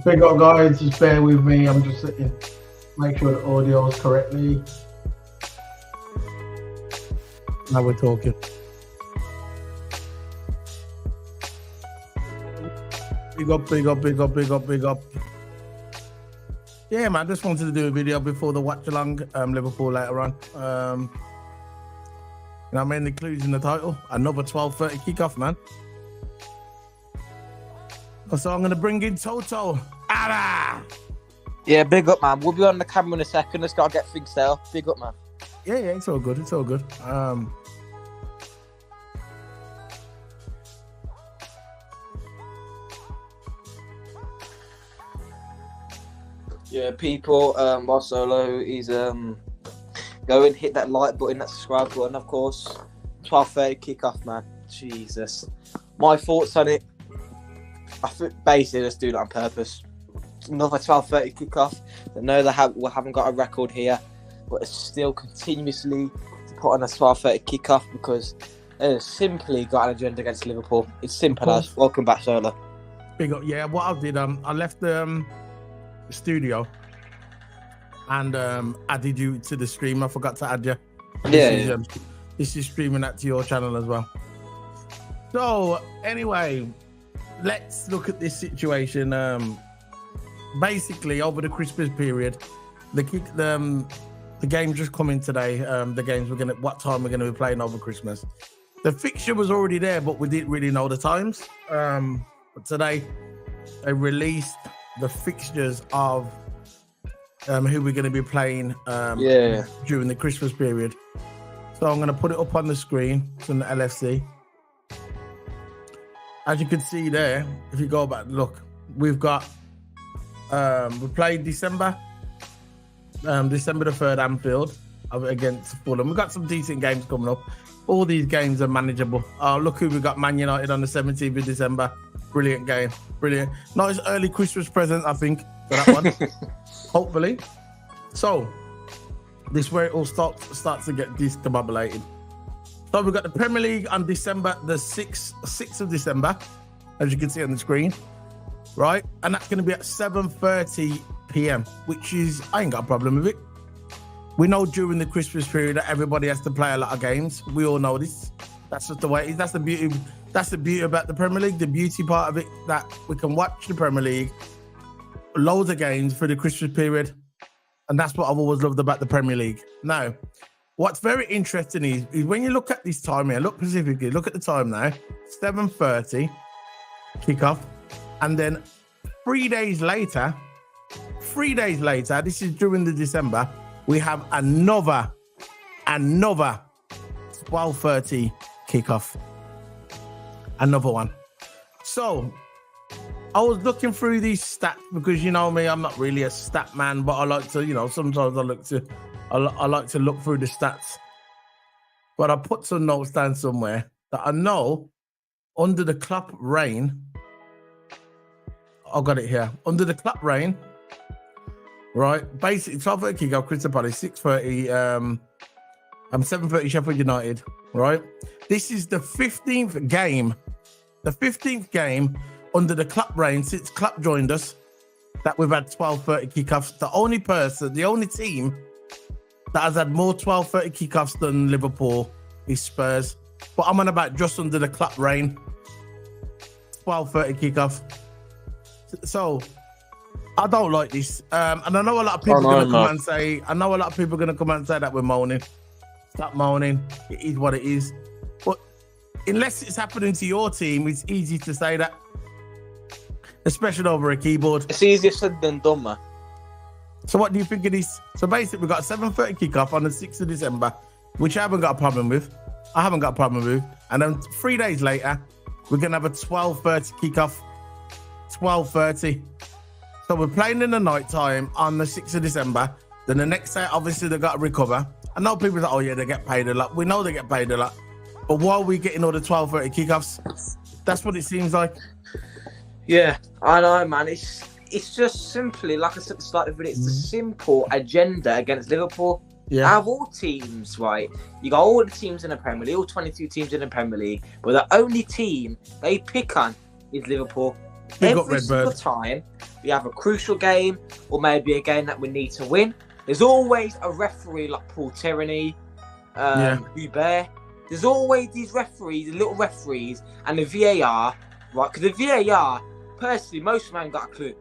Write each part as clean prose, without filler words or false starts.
Big up, guys. Just bear with me. I'm just sitting. Make sure the audio is correctly. Now we're talking. Big up, big up, big up, big up, big up. Yeah, man, I just wanted to do a video before the watch along Liverpool later on. I mean, including the title, another 12:30 kickoff, man. So I'm going to bring in Toto. Ara! Yeah, big up, man. We'll be on the camera in a second. Let's gotta get things set up. Big up, man. Yeah, it's all good. It's all good. Yeah, people, while Solo is go and hit that like button, that subscribe button, of course. 12:30 kickoff, man. Jesus. My thoughts on it. I think basically just do that on purpose. Another 12:30 kickoff. I know we haven't got a record here, but it's still continuously to put on a 12:30 kickoff because it's simply got an agenda against Liverpool. It's simple as. Welcome back, Solo. Big up. Yeah, what I did, I left the studio and added you to the stream. I forgot to add you. This is streaming that to your channel as well. So anyway, let's look at this situation. Basically, over the Christmas period, the games just coming today. The games what time we're gonna be playing over Christmas. The fixture was already there, but we didn't really know the times. But today they released the fixtures of who we're going to be playing during the Christmas period. So I'm going to put it up on the screen from the LFC. As you can see there, if you go back, look, we've got we played December the 3rd Anfield against Fulham. We've got some decent games coming up. All these games are manageable. Oh, look who we got, Man United on the 17th of December. Brilliant game. Brilliant. Nice early Christmas present, I think, for that one. Hopefully. So, this is where it all starts to get discombobulated. So, we've got the Premier League on December the 6th of December, as you can see on the screen. Right? And that's going to be at 7:30 p.m., which is, I ain't got a problem with it. We know during the Christmas period that everybody has to play a lot of games. We all know this. That's just the way it is. That's the beauty. That's the beauty about the Premier League. The beauty part of it, that we can watch the Premier League, loads of games for the Christmas period. And that's what I've always loved about the Premier League. Now, what's very interesting is when you look at this time here, look specifically, look at the time now, 7:30 kickoff. And then 3 days later, this is during the December, we have another 12:30 kickoff. Another one. So I was looking through these stats because you know me, I'm not really a stat man, but I like to, sometimes I like to look through the stats. But I put some notes down somewhere that I know under the Klopp reign. I got it here. Under the Klopp reign, right? Basically, 12:30 kickoff, Crystal Palace, 6:30, 7:30 Sheffield United, right? This is the 15th game. The 15th game under the Klopp reign since Klopp joined us that we've had 12:30 kickoffs. The only team that has had more 12:30 kickoffs than Liverpool is Spurs. But I'm on about just under the Klopp reign. 12:30 kickoff. So I don't like this. And I know a lot of people are going to come and say, that we're moaning. Stop moaning. It is what it is. But unless it's happening to your team, it's easy to say that. Especially over a keyboard. It's easier said than done, man. So what do you think it is? So basically, we've got a 7:30 kickoff on the 6th of December, which I haven't got a problem with. And then 3 days later, we're going to have a 12:30 kickoff. 12:30. So we're playing in the night time on the 6th of December. Then the next day, obviously, they've got to recover. I know people say, oh yeah, they get paid a lot. We know they get paid a lot. But why are we getting all the 12:30 kickoffs? That's what it seems like. Yeah, I know, man. It's just simply, like I said at the start of the video, it's a simple agenda against Liverpool. Yeah. Out of all teams, right? You got all the teams in the Premier League, all 22 teams in the Premier League, but the only team they pick on is Liverpool. Big up Every single Redbird. time we have a crucial game or maybe a game that we need to win, there's always a referee like Paul Tyranny, Hubert. There's always these referees, little referees, and the VAR, right? Because the VAR, personally, most of them ain't got a clue.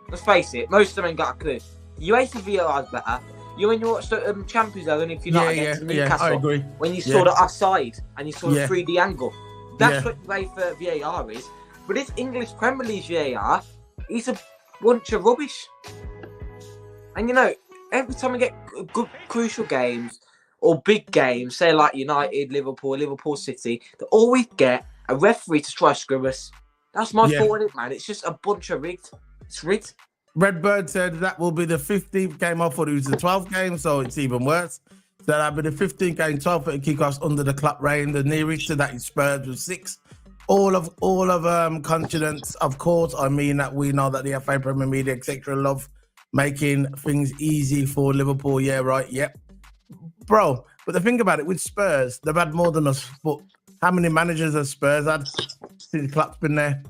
Let's face it, most of them ain't got a clue. The UEFA VAR is better. When you watch the Champions League, and if you're not against Newcastle, I agree. when you saw the offside and you saw the 3D angle, that's what UEFA VAR is. But this English Premier League VAR is a bunch of rubbish. And every time we get good crucial games or big games, say like United, Liverpool City, they always get a referee to try to screw us. That's my fault, man. It's just a bunch of rigged. It's rigged. Redbird said that will be the 15th game. I thought it was the 12th game, so it's even worse. So that'll be the 15th game, 12th kickoffs under the Klopp reign. The nearest to that is Spurs with 6. All of continents, of course. I mean that we know that the FA, Premier Media, etc. love making things easy for Liverpool. Yeah, right. Yep, bro. But the thing about it with Spurs, they've had more than us. But how many managers have Spurs had since Klopp's been there?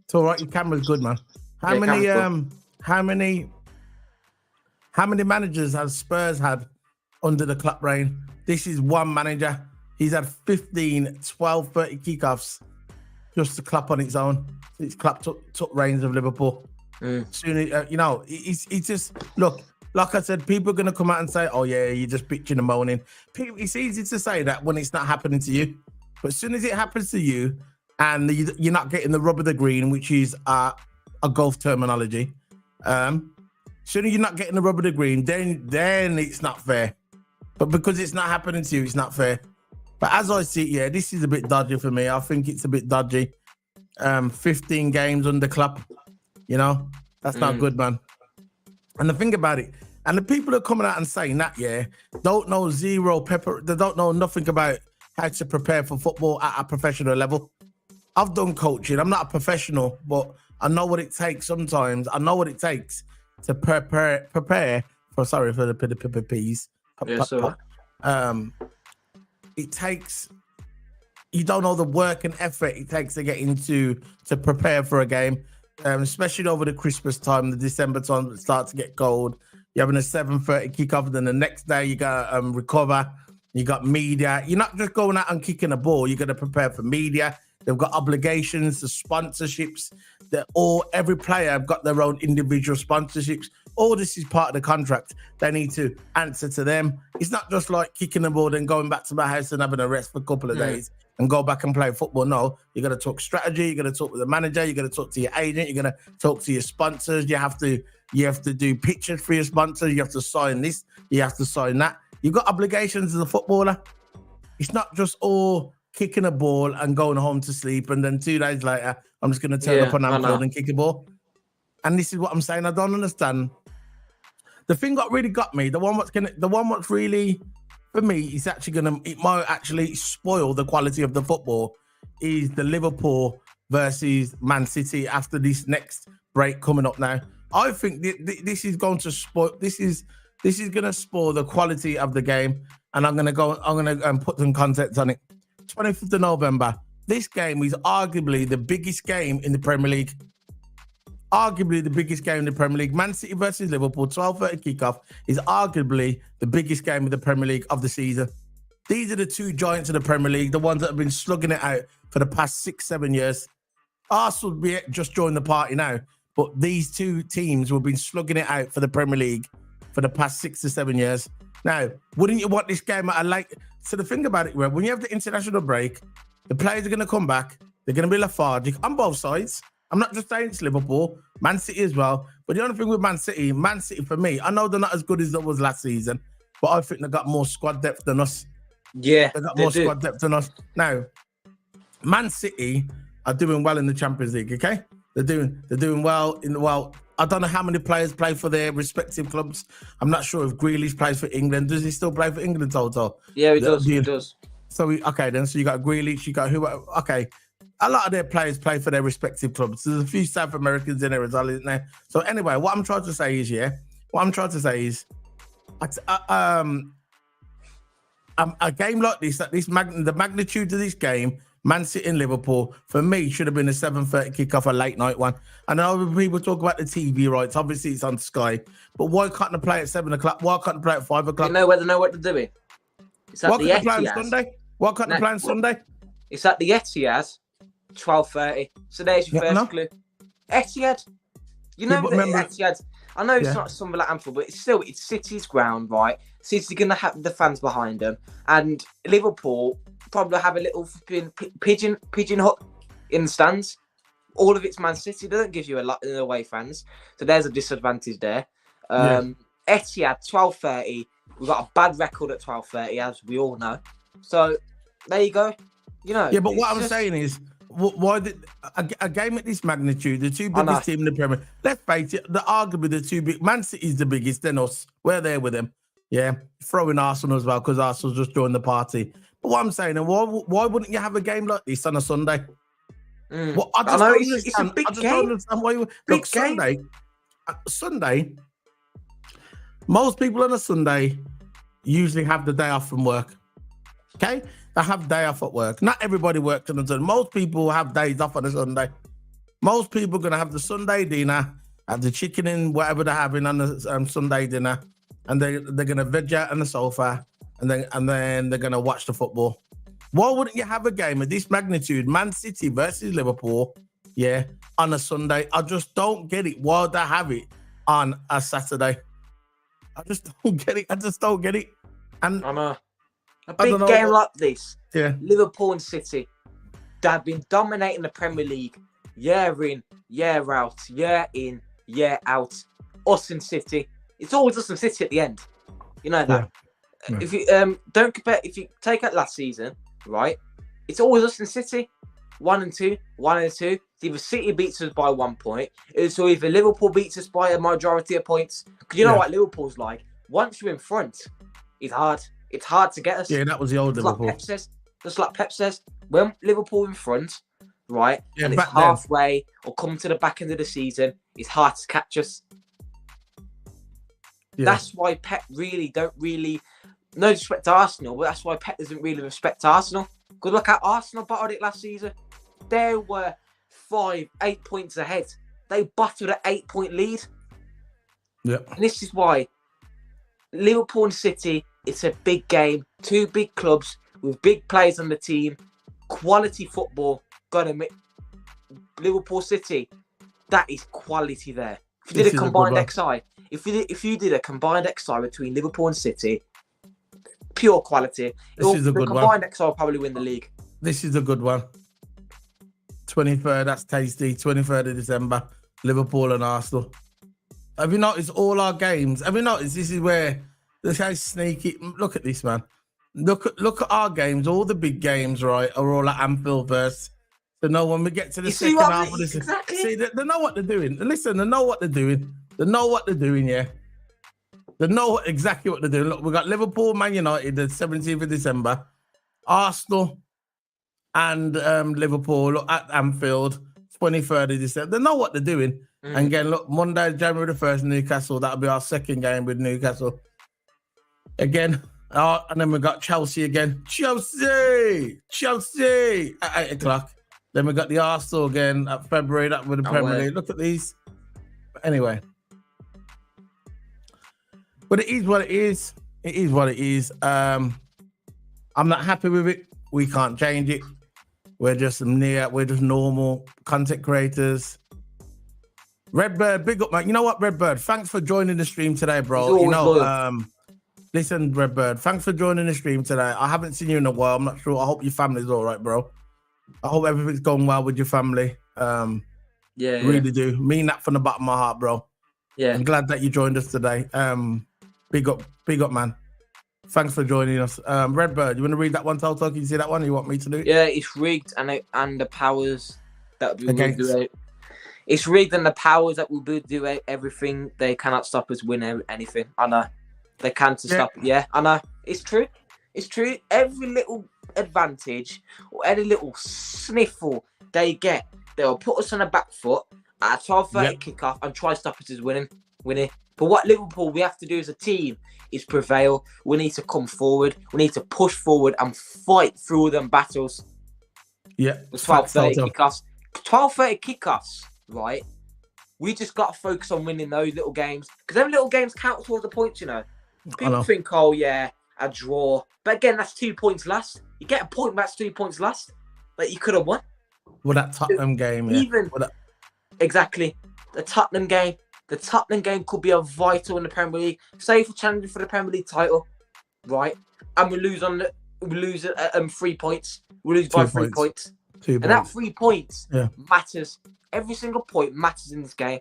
It's all right. Your camera's good, man. How many managers have Spurs had under the Klopp reign? This is one manager. He's had 15, 12, 30 kickoffs just to Klopp on its own. Since Klopp took reins of Liverpool. Soon, it's just, look, like I said, people are going to come out and say, oh yeah, you're just bitching and moaning. It's easy to say that when it's not happening to you. But as soon as it happens to you and you're not getting the rub of the green, which is a golf terminology, soon as you're not getting the rub of the green, then it's not fair. But because it's not happening to you, it's not fair. But as I see it, this is a bit dodgy for me. I think it's a bit dodgy. 15 games under Klopp, that's not good, man. And the thing about it, and the people that are coming out and saying that, don't know they don't know nothing about how to prepare for football at a professional level. I've done coaching. I'm not a professional, but I know what it takes sometimes. I know what it takes to prepare for, sorry for the P's. It takes, you don't know the work and effort it takes to get to prepare for a game, especially over the Christmas time, the December time, it starts to get cold. You're having a 7:30 kickoff, then the next day you got to recover. You got media. You're not just going out and kicking a ball. You're going to prepare for media. They've got obligations, the sponsorships. Every player have got their own individual sponsorships. All this is part of the contract. They need to answer to them. It's not just like kicking the ball and going back to my house and having a rest for a couple of days and go back and play football. No, you're going to talk strategy. You're going to talk with the manager. You're going to talk to your agent. You're going to talk to your sponsors. You have to do pictures for your sponsors. You have to sign this. You have to sign that. You've got obligations as a footballer. It's not just all kicking a ball and going home to sleep, and then 2 days later, I'm just going to turn up on Anfield and kick a ball. And this is what I'm saying. I don't understand. The thing that really got me, the one what's really, for me, it might actually spoil the quality of the football, is the Liverpool versus Man City after this next break coming up now. I think this is going to spoil. This is going to spoil the quality of the game, and I'm going to put some context on it. 25th of November. This game is arguably the biggest game in the Premier League. Arguably the biggest game in the Premier League. Man City versus Liverpool, 12:30 kickoff, is arguably the biggest game of the Premier League of the season. These are the two giants of the Premier League, the ones that have been slugging it out for the past 6-7 years. Arsenal will just joined the party now, but these two teams have been slugging it out for the Premier League for the past 6 to 7 years. Now, wouldn't you want this game at a late? So the thing about it, when you have the international break, the players are going to come back. They're going to be lethargic on both sides. I'm not just saying it's Liverpool, Man City as well. But the only thing with Man City for me, I know they're not as good as they was last season, but I think they've got more squad depth than us. Yeah, they've got more squad depth than us. Now, Man City are doing well in the Champions League, okay? They're doing well I don't know how many players play for their respective clubs. I'm not sure if Grealish plays for England. Does he still play for England, Toto? Yeah, he does. He does. So, so you got Grealish, you got who? Okay. A lot of their players play for their respective clubs. There's a few South Americans in there as well, isn't there? So anyway, what I'm trying to say is, a game like this, the magnitude of this game Man City and Liverpool, for me, should have been a 7:30 kickoff, a late night one. I know people talk about the TV rights. Obviously, it's on Sky. But why can't they play at 7 o'clock? Why can't they play at 5 o'clock? You know where they know what they're doing? It's at Why the can't they play on Etihad. Sunday? Why can't they play on Sunday? It's at the Etihad, 12:30. So there's your first clue. Etihad. You know the Etihad. I know it's not Sunderland Anfield, but it's City's ground, right? City's going to have the fans behind them. And Liverpool probably have a little pigeon hook in the stands. All of it's Man City. They don't give you a lot in away fans. So there's a disadvantage there. Etihad, 12:30. We've got a bad record at 12:30, as we all know. So there you go. You know. Yeah, but what I'm saying is, why did a game at this magnitude, the two biggest team in the Premier? Let's face it, arguably the two big. Man City's the biggest, then us. We're there with them. Yeah, throw in Arsenal as well because Arsenal just joined the party. But what I'm saying, why wouldn't you have a game like this on a Sunday? Well, I know it's a big game. Don't understand why look, Sunday. Most people on a Sunday usually have the day off from work. Okay, they have day off at work. Not everybody works on a Sunday. Most people have days off on a Sunday. Most people are gonna have the Sunday dinner, have the chicken and whatever they're having on the Sunday dinner, and they're gonna veg out on the sofa, and then they're gonna watch the football. Why wouldn't you have a game of this magnitude, Man City versus Liverpool, on a Sunday? I just don't get it. Why would they have it on a Saturday? I just don't get it. And I know. A big game like this, Liverpool and City, they've been dominating the Premier League year in, year out, year in, year out. Us and City. It's always us and City at the end. You know that. Yeah. If you don't compare, if you take out last season, right? It's always us and City. 1 and 2, 1 and 2. Either City beats us by 1 point, it's either Liverpool beats us by a majority of points. Because you know what Liverpool's like. Once you're in front, it's hard. It's hard to get us. Yeah, that was the old Liverpool. Just like Pep says, when Liverpool in front, right, and it's halfway or come to the back end of the season, it's hard to catch us. Yeah. That's why Pep no disrespect to Arsenal, but that's why Pep doesn't really respect Arsenal. Good look at Arsenal battled it last season. They were 5, 8 points ahead. They battled an 8-point lead. Yeah. And this is why Liverpool and City, it's a big game. Two big clubs with big players on the team. Quality football. Gotta admit, Liverpool City, that is quality there. If you did a combined XI, if you did a combined XI between Liverpool and City, pure quality. This is a good one. The combined XI will probably win the league. This is a good one. 23rd, that's tasty. 23rd of December, Liverpool and Arsenal. Have you noticed all our games? Have you noticed this is where this guy's sneaky? Look at this, man. Look at our games. All the big games, right, are all at Anfield first. So no, when we get to the second half of this, see, they know what they're doing. Listen, they know what they're doing. They know what they're doing, yeah. They know exactly what they're doing. Look, we got Liverpool, Man United, the 17th of December, Arsenal, and Liverpool at Anfield, 23rd of December. They know what they're doing. And again, look, Monday, January the 1st, Newcastle. That'll be our second game with Newcastle. Again, and then we got Chelsea again. Chelsea at 8 o'clock. Then we got the Arsenal again at February. That with the Premier League. Look at these. But anyway, but it is what it is. It is what it is. I'm not happy with it. We can't change it. We're just normal content creators. Redbird, big up, man. You know what, Redbird? Thanks for joining the stream today, bro. You know, listen, Redbird, thanks for joining the stream today. I haven't seen you in a while. I'm not sure. I hope your family's all right, bro. I hope everything's going well with your family. Really do. Mean that from the bottom of my heart, bro. Yeah. I'm glad that you joined us today. Big up, man. Thanks for joining us. Redbird, you want to read that one, Toto? Can you see that one? You want me to do it? Yeah, it's rigged and the powers that we will do it. It's rigged and the powers that will do everything. They cannot stop us winning anything. I know. They can't stop it. Yeah, I know. It's true. It's true. Every little advantage or any little sniffle they get, they'll put us on the back foot at a 12:30 kickoff and try to stop us as winning. But what Liverpool we have to do as a team is prevail. We need to come forward. We need to push forward and fight through them battles. Yeah. The 12:30 Toto. kickoffs. 12:30 kickoffs, right? We just got to focus on winning those little games because them little games count towards the points. You know, people think, oh yeah, a draw, but again, that's 2 points last. You get a point, that's 2 points last that you could have won. Well, that Tottenham game, Exactly, the Tottenham game. The Tottenham game could be a vital in the Premier League. Say if we're challenging for the Premier League title, right, and we lose 3 points. We lose by 3 points. 2 and points. that 3 points matters. Every single point matters in this game.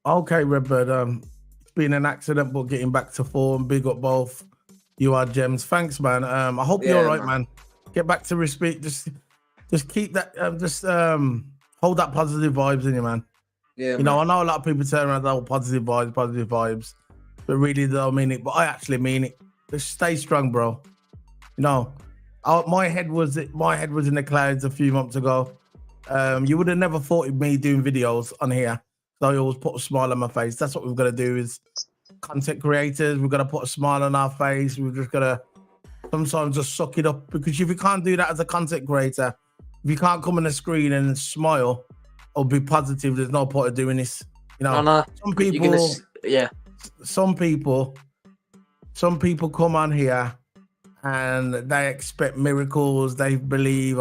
Okay, Redbird. It's been an accident, but getting back to form. Big up both. You are gems. Thanks, man. I hope you're all right, man. Get back to respect. Just keep that. Hold that positive vibes in you, man. Yeah. You know, I know a lot of people turn around, oh, positive vibes, but really they don't mean it. But I actually mean it. Just stay strong, bro. You know, my head was in the clouds a few months ago. You would have never thought of me doing videos on here. So I always put a smile on my face. That's what we've got to do as content creators. We've got to put a smile on our face. We've just got to sometimes just suck it up, because if you can't do that as a content creator, if you can't come on the screen and smile or be positive, there's no point of doing this. You know, some people come on here and they expect miracles. They believe,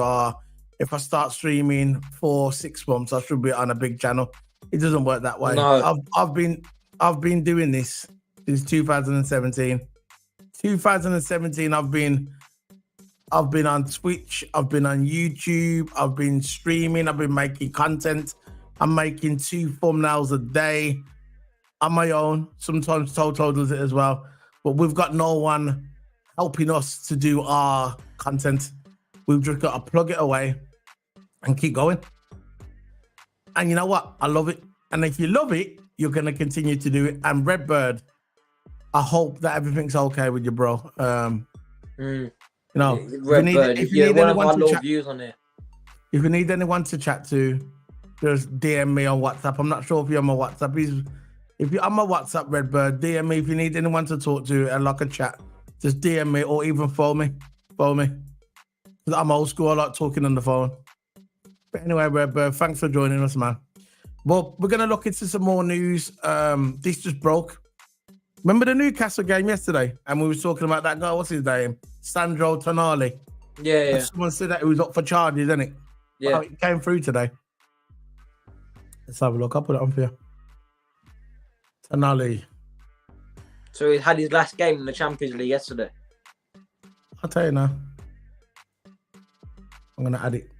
if I start streaming for 6 months, I should be on a big channel. It doesn't work that way. No. I've been doing this since 2017. 2017, I've been on Twitch, I've been on YouTube, I've been streaming, I've been making content. I'm making 2 thumbnails a day on my own. Sometimes Toto does it as well, but we've got no one helping us to do our content. We've just got to plug it away and keep going. And you know what? I love it. And if you love it, you're going to continue to do it. And Redbird, I hope that everything's okay with you, bro. You know, Redbird, if you need one of anyone our to low chat, views on it. if you need anyone to chat to, just DM me on WhatsApp. I'm not sure if you're on my WhatsApp. If you're on my WhatsApp, Redbird, DM me if you need anyone to talk to and like a chat. Just DM me or even phone me. I'm old school. I like talking on the phone. But anyway, Redbird, thanks for joining us, man. Well, we're going to look into some more news. This just broke. Remember the Newcastle game yesterday? And we were talking about that guy, what's his name? Sandro Tonali. Yeah. Someone said that he was up for charges, isn't it? Yeah. Well, it came through today. Let's have a look. I'll put it on for you. Tonali. So he had his last game in the Champions League yesterday. I'll tell you now. I'm going to add it.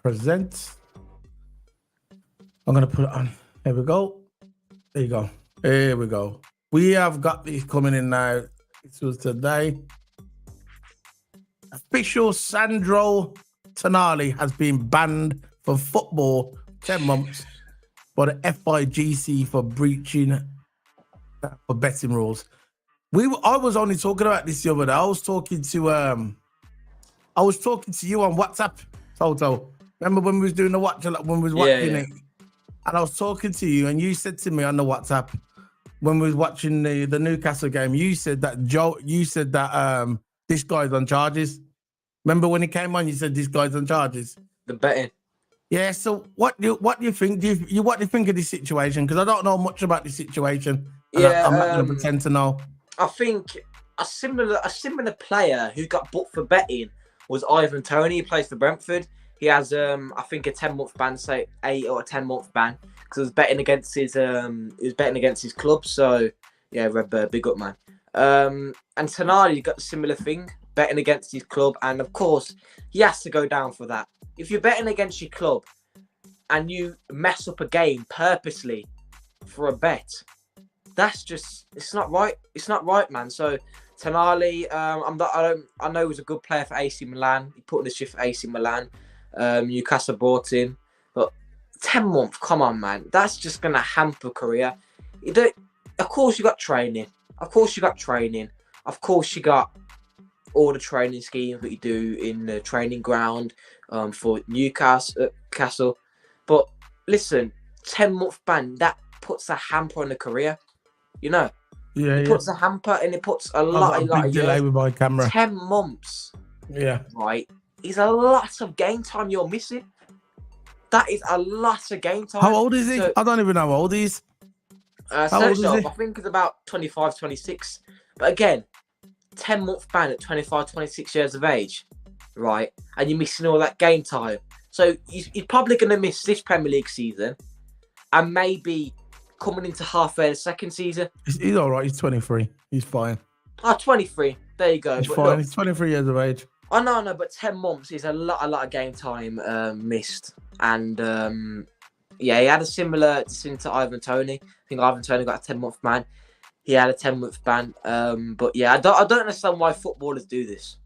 Present. I'm going to put it on. Here we go. There you go. Here we go. We have got these coming in now. This was today. Official Sandro Tonali has been banned from football 10 months by the FIGC for breaching for betting rules. I was only talking about this the other day. I was talking to you on WhatsApp, Toto. Remember when we was doing the watch, when we was watching it? And I was talking to you, and you said to me on the WhatsApp when we was watching the Newcastle game, you said that this guy's on charges. Remember when he came on, you said this guy's on charges. The betting. Yeah. So what do you think? What do you think of this situation? Because I don't know much about this situation. Yeah, I'm not going to pretend to know. I think a similar player who got booked for betting was Ivan Toney. He plays for Brentford. He has I think a 10-month ban, say 8 or a 10-month ban, because he was betting against his club. So yeah, Redbird, big up, man. And Tonali got a similar thing, betting against his club, and of course he has to go down for that. If you're betting against your club and you mess up a game purposely for a bet, it's not right. It's not right, man. So Tonali, I know he was a good player for AC Milan. He put in the shift for AC Milan. Newcastle brought in, but 10 months, come on, man. That's just gonna hamper career. Of course you got training. Of course you got all the training schemes that you do in the training ground for Newcastle. But listen, 10-month ban, that puts a hamper on the career. You know, it puts a hamper, and it puts a lot of delay with my camera. 10 months. Yeah. right, is a lot of game time you're missing. That is a lot of game time. How old is he? So, I don't even know how old he is. How old search is it he? up. I think it's about 25, 26. But again, 10-month ban at 25, 26 years of age, right? And you're missing all that game time. So you're probably going to miss this Premier League season and maybe coming into halfway the second season. He's all right. He's 23. He's fine. 23. There you go. He's But fine. look, He's 23 years of age. I know, but 10 months is a lot of game time missed. And yeah, he had a similar sin to Ivan Toney. I think Ivan Toney got a 10-month ban. He had a 10-month ban. But yeah, I don't understand why footballers do this.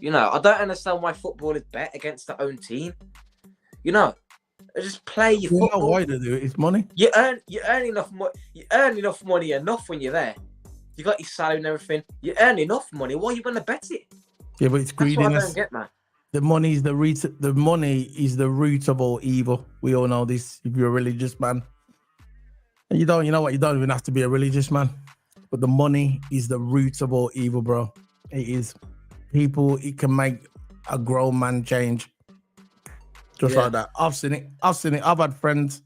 You know, I don't understand why footballers bet against their own team. You know, just play your You football. know why they do it? It's money. You earn enough money. You earn enough money when you're there. You got your salary and everything. You earn enough money. Why are you gonna bet it? Yeah, but it's That's what I greediness. don't get, man. The money is the root. The money is the root of all evil. We all know this. If you're a religious man, and you know what? You don't even have to be a religious man. But the money is the root of all evil, bro. It is. People, it can make a grown man change. Just like that. I've seen it. I've had friends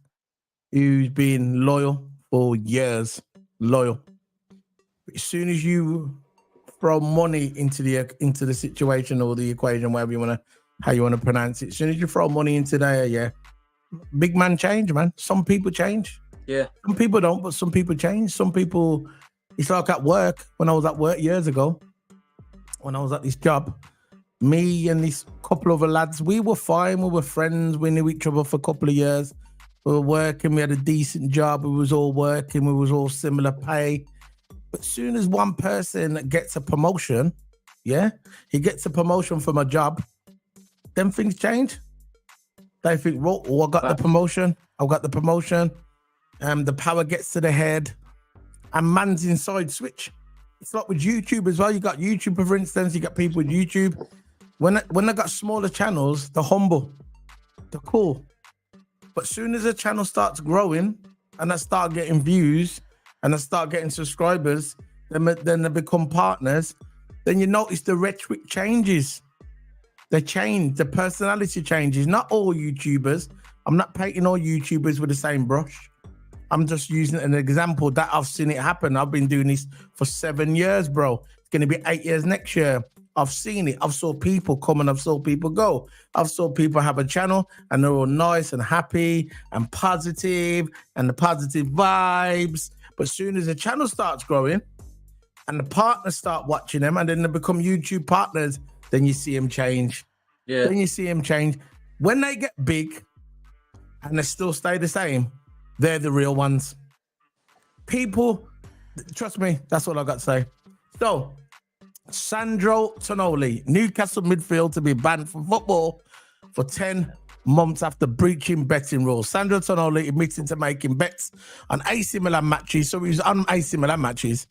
who's been loyal for years. Loyal. But as soon as you throw money into the situation or the equation, how you wanna pronounce it. As soon as you throw money into there, yeah. Big man change, man. Some people change. Yeah. Some people don't, but some people change. Some people, it's like at work. When I was at work years ago, when I was at this job, me and this couple of lads, we were fine. We were friends. We knew each other for a couple of years. We were working. We had a decent job. We was all working. We was all similar pay. But as soon as one person gets a promotion, yeah, he gets a promotion from a job, then things change. They think, I got the promotion. I got the promotion. The power gets to the head, and man's inside switch. It's like with YouTube as well. You got YouTube, for instance. You got people with YouTube. When they got smaller channels, they're humble, they're cool. But soon as a channel starts growing and they start getting views and they start getting subscribers, then they become partners. Then you notice the rhetoric changes. They change. The personality changes. Not all YouTubers. I'm not painting all YouTubers with the same brush. I'm just using an example that I've seen it happen. I've been doing this for 7 years, bro. It's going to be 8 years next year. I've seen it. I've saw people come and I've saw people go. I've saw people have a channel and they're all nice and happy and positive and the positive vibes. But as soon as the channel starts growing and the partners start watching them and then they become YouTube partners, then you see them change. Yeah. Then you see them change. When they get big and they still stay the same, they're the real ones. People, trust me, that's all I got to say. So, Sandro Tonali, Newcastle midfield to be banned from football for 10 months after breaching betting rules. Sandro Tonali admitting to making bets on AC Milan matches. So he was on AC Milan matches.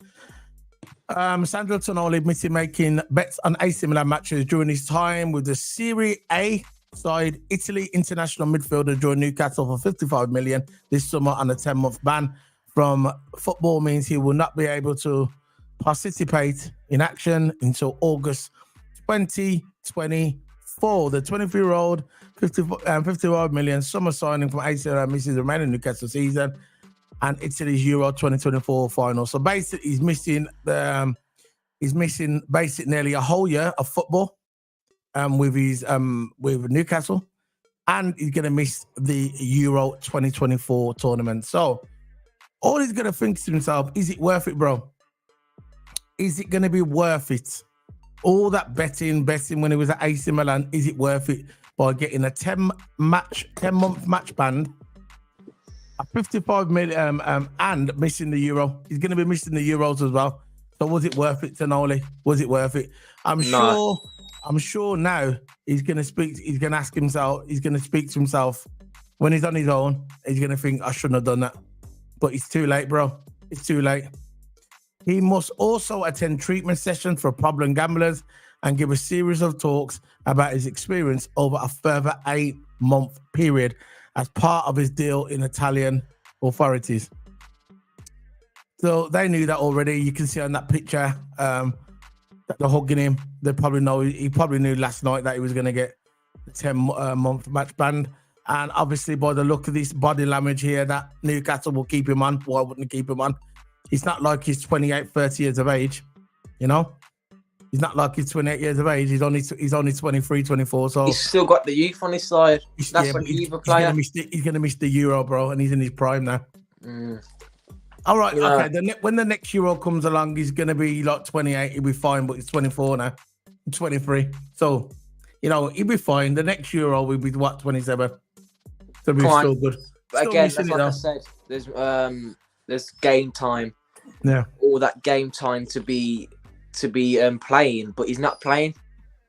Sandro Tonali admitted making bets on AC Milan matches during his time with the Serie A side. Italy international midfielder joined Newcastle for 55 million this summer on a 10-month ban from football means he will not be able to participate in action until August 2024. The 23-year-old 55 million summer signing from AC Milan misses the remaining Newcastle season and Italy's Euro 2024 final. So basically, he's missing basically nearly a whole year of football with Newcastle, and he's gonna miss the Euro 2024 tournament. So all he's gonna think to himself, is it worth it, bro? Is it gonna be worth it? All that betting when he was at AC Milan, is it worth it by getting a 10-month match ban, a 55 million and missing the Euro? He's gonna be missing the Euros as well. So was it worth it, Tonali? Was it worth it? I'm sure now he's gonna speak. He's gonna ask himself. He's gonna speak to himself when he's on his own. He's gonna think, I shouldn't have done that. But it's too late, bro. It's too late. He must also attend treatment sessions for problem gamblers and give a series of talks about his experience over a further 8-month period as part of his deal in Italian authorities. So they knew that already. You can see on that picture that they're hugging him. They probably know. He probably knew last night that he was going to get the 10-month match ban. And obviously, by the look of this body language here, that Newcastle will keep him on. Why wouldn't they keep him on? It's not like he's 28, 30 years of age, you know? He's not like he's 28 years of age. He's only 23, 24. So he's still got the youth on his side. That's what he's a player. He's going to miss the Euro, bro, and he's in his prime now. All right, okay. When the next Euro comes along, he's going to be like 28. He'll be fine, but he's 24 now, 23. So, you know, he'll be fine. The next Euro will be, what, 27? So he's still good. But again, that's like I said, there's game time. Yeah. All that game time to be playing, but he's not playing.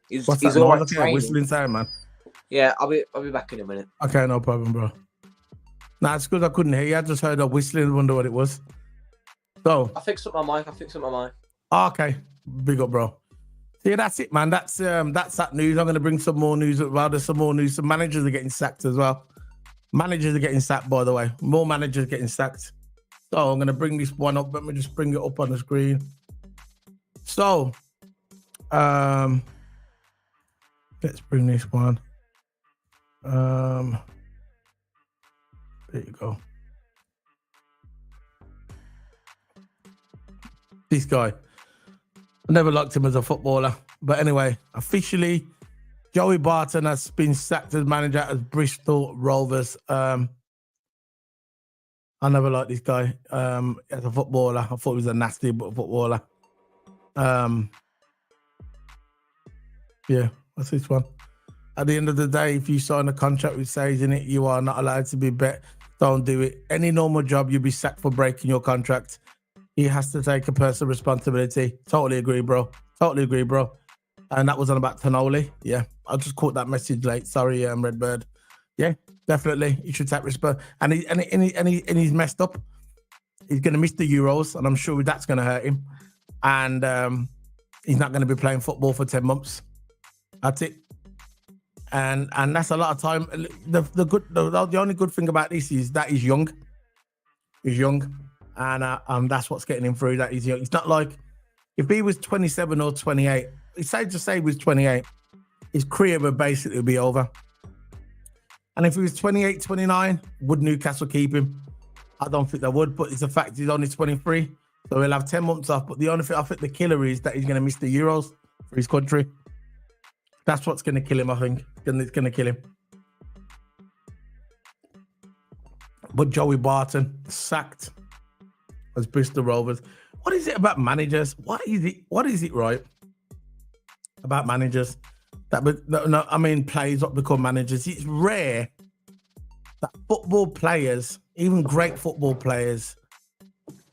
He's all right training. Whistling sound, man. Yeah, I'll be back in a minute. Okay, no problem, bro. Nah, it's good I couldn't hear you. I just heard a whistling. Wonder what it was. So I fixed up my mic. Oh, okay, big up, bro. See, that's it, man. That's that news. I'm going to bring some more news. Well, there's some more news. Some managers are getting sacked as well. Managers are getting sacked, by the way. More managers getting sacked. So I'm going to bring this one up. Let me just bring it up on the screen. So, let's bring this one. There you go. This guy. I never liked him as a footballer. But anyway, officially, Joey Barton has been sacked as manager at Bristol Rovers. I never liked this guy as a footballer. I thought he was a nasty footballer. Yeah, what's this one? At the end of the day, if you sign a contract which says in it you are not allowed to be bet, don't do it. Any normal job, you'll be sacked for breaking your contract. He has to take a personal responsibility. Totally agree, bro. And that was on about Tonoli. Yeah, I just caught that message late. Sorry, Redbird. Yeah, definitely. He should take respect. And he's messed up. He's going to miss the Euros, and I'm sure that's going to hurt him. And he's not going to be playing football for 10 months. That's it. And that's a lot of time. The only good thing about this is that he's young. He's young. And that's what's getting him through, that he's young. It's not like if he was 27 or 28, it's safe to say he was 28, his career would basically be over. And if he was 28, 29, would Newcastle keep him? I don't think they would, but it's a fact he's only 23. So he'll have 10 months off. But the only thing I think the killer is that he's going to miss the Euros for his country. That's what's going to kill him, I think. It's going to kill him. But Joey Barton, sacked as Bristol Rovers. What is it about managers? What is it, right? About managers players that become managers. It's rare that football players, even great football players,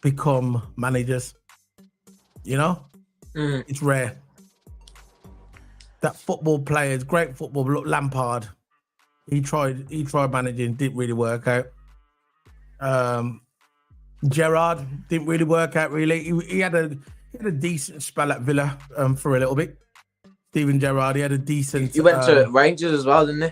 become managers. You know? It's rare. That football players, great football, look, Lampard, he tried managing, didn't really work out. Gerrard didn't really work out, really. He had a decent spell at Villa for a little bit. Steven Gerrard, he had a decent... He went to Rangers as well, didn't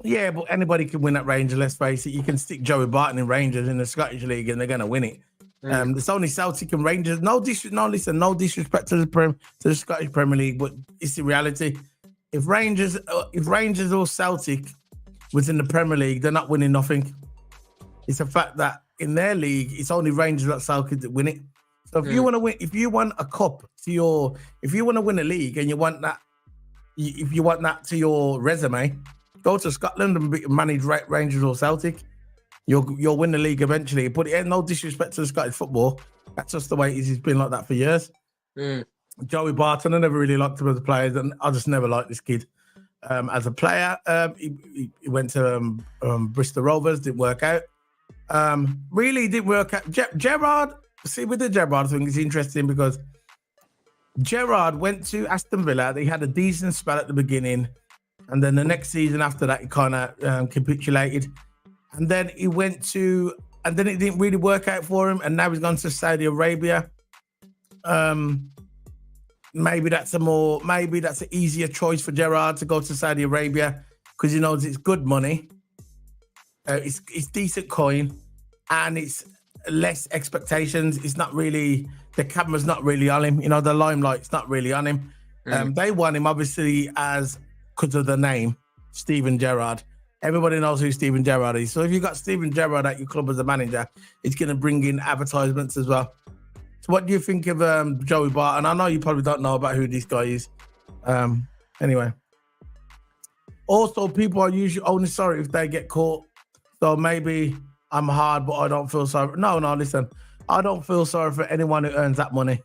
he? Yeah, but anybody can win at Rangers, let's face it. You can stick Joey Barton in Rangers in the Scottish League and they're going to win it. There's only Celtic and Rangers. No disrespect to the Scottish Premier League, but it's the reality. If Rangers or Celtic was in the Premier League, they're not winning nothing. It's a fact that in their league, it's only Rangers that Celtic that win it. So if you want to win, if you want a cup if you want to win a league and you want that, if you want that to your resume, go to Scotland and manage Rangers or Celtic. You'll win the league eventually. But it ain't no disrespect to the Scottish football. That's just the way it is. It's been like that for years. Joey Barton, I never really liked him as a player, and I just never liked this kid as a player. He went to Bristol Rovers, didn't work out. Really didn't work out. Gerrard, see, with the Gerrard thing, it's interesting because Gerrard went to Aston Villa. He had a decent spell at the beginning, and then the next season after that, he kind of capitulated. And then he went to, and then it didn't really work out for him. And now he's gone to Saudi Arabia. Maybe that's an easier choice for Gerrard to go to Saudi Arabia because he knows it's good money. It's decent coin, and it's less expectations. It's not really, the camera's not really on him. You know, the limelight's not really on him. They want him obviously as because of the name, Steven Gerrard. Everybody knows who Steven Gerrard is. So if you got Steven Gerrard at your club as a manager, it's going to bring in advertisements as well. So what do you think of Joey Barton? I know you probably don't know about who this guy is. Anyway. Also, people are usually only sorry if they get caught. So maybe I'm hard, but I don't feel sorry. No, listen. I don't feel sorry for anyone who earns that money.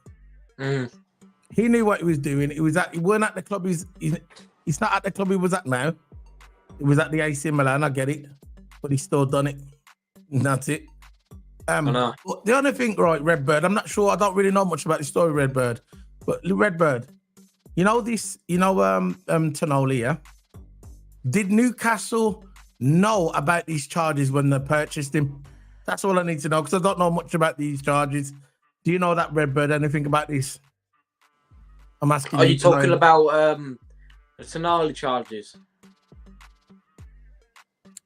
He knew what he was doing. He weren't at the club. He's not at the club he was at now. He was at the AC Milan, I get it. But he's still done it. And that's it. The only thing, right, Redbird, I'm not sure. I don't really know much about the story, Redbird. But Redbird, Tonoli, yeah? Did Newcastle know about these charges when they purchased him? That's all I need to know, because I don't know much about these charges. Do you know that, Redbird, anything about this? I'm asking you. Are you talking about the Tonali charges?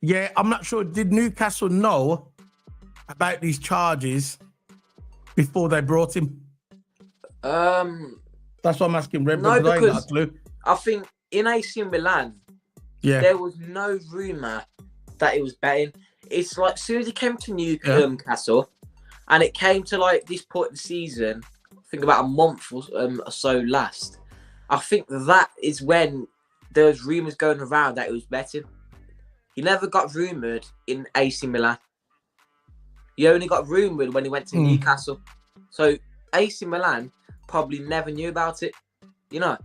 Yeah, I'm not sure. Did Newcastle know about these charges before they brought him? That's what I'm asking, Redbird. No, because I ain't got a clue. I think in AC Milan, there was no rumour that it was betting. It's like as soon as he came to Newcastle, and it came to like this point in the season, I think about a month or so last, I think that is when there was rumours going around that it was betting. He never got rumoured in AC Milan. He only got rumoured when he went to Newcastle. So AC Milan probably never knew about it, you know.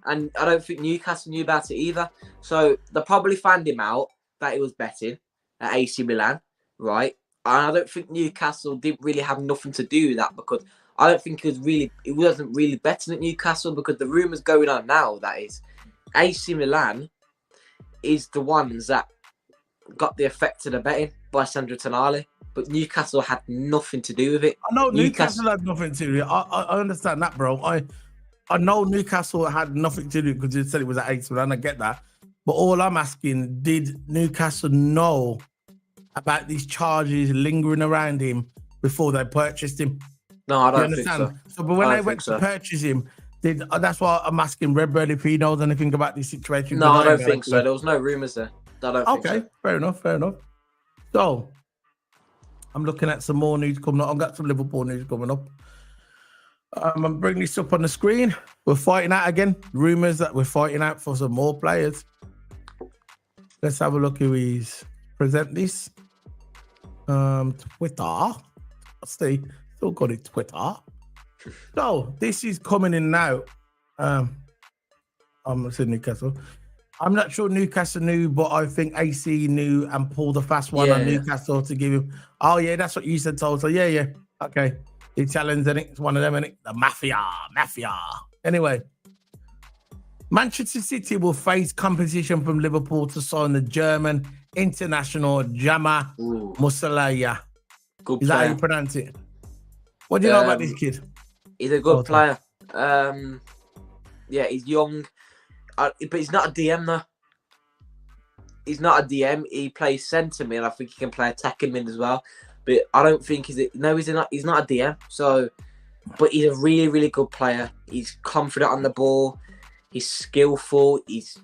And I don't think Newcastle knew about it either. So they probably found him out that he was betting at AC Milan, right? And I don't think Newcastle didn't really have nothing to do with that, because I don't think he wasn't really betting at Newcastle, because the rumours going on now, that is, AC Milan is the ones that got the effect of the betting by Sandro Tonali, but Newcastle had nothing to do with it. I know Newcastle had nothing to do with it. I understand that, bro. I know Newcastle had nothing to do because you said it was at AC Milan. I get that. But all I'm asking, did Newcastle know about these charges lingering around him before they purchased him? No, I don't think so. But when they went to purchase him, that's why I'm asking Redbird if he knows anything about this situation. No, I don't think so. There was no rumours there. Okay, fair enough. So, I'm looking at some more news coming up. I've got some Liverpool news coming up. I'm bringing this up on the screen. We're fighting out again. Rumours that we're fighting out for some more players. Let's have a look who he's present this. Twitter. Still got it, Twitter. So, this is coming in now. I'm saying Newcastle. I'm not sure Newcastle knew, but I think AC knew and pulled a fast one on Newcastle to give him. Oh, yeah, that's what you said, Told. So, yeah. Okay. Italians, isn't it? It's one of them, isn't it? The mafia. Anyway, Manchester City will face competition from Liverpool to sign the German international Jama Musiala. Good Is player. that how you pronounce it? What do you know about this kid? He's a good player. He's young. But he's not a DM though. He's not a DM. He plays centre mid. I think he can play attacking mid as well. But I don't think he's not a DM. So, but he's a really, really good player. He's confident on the ball. He's skillful. He's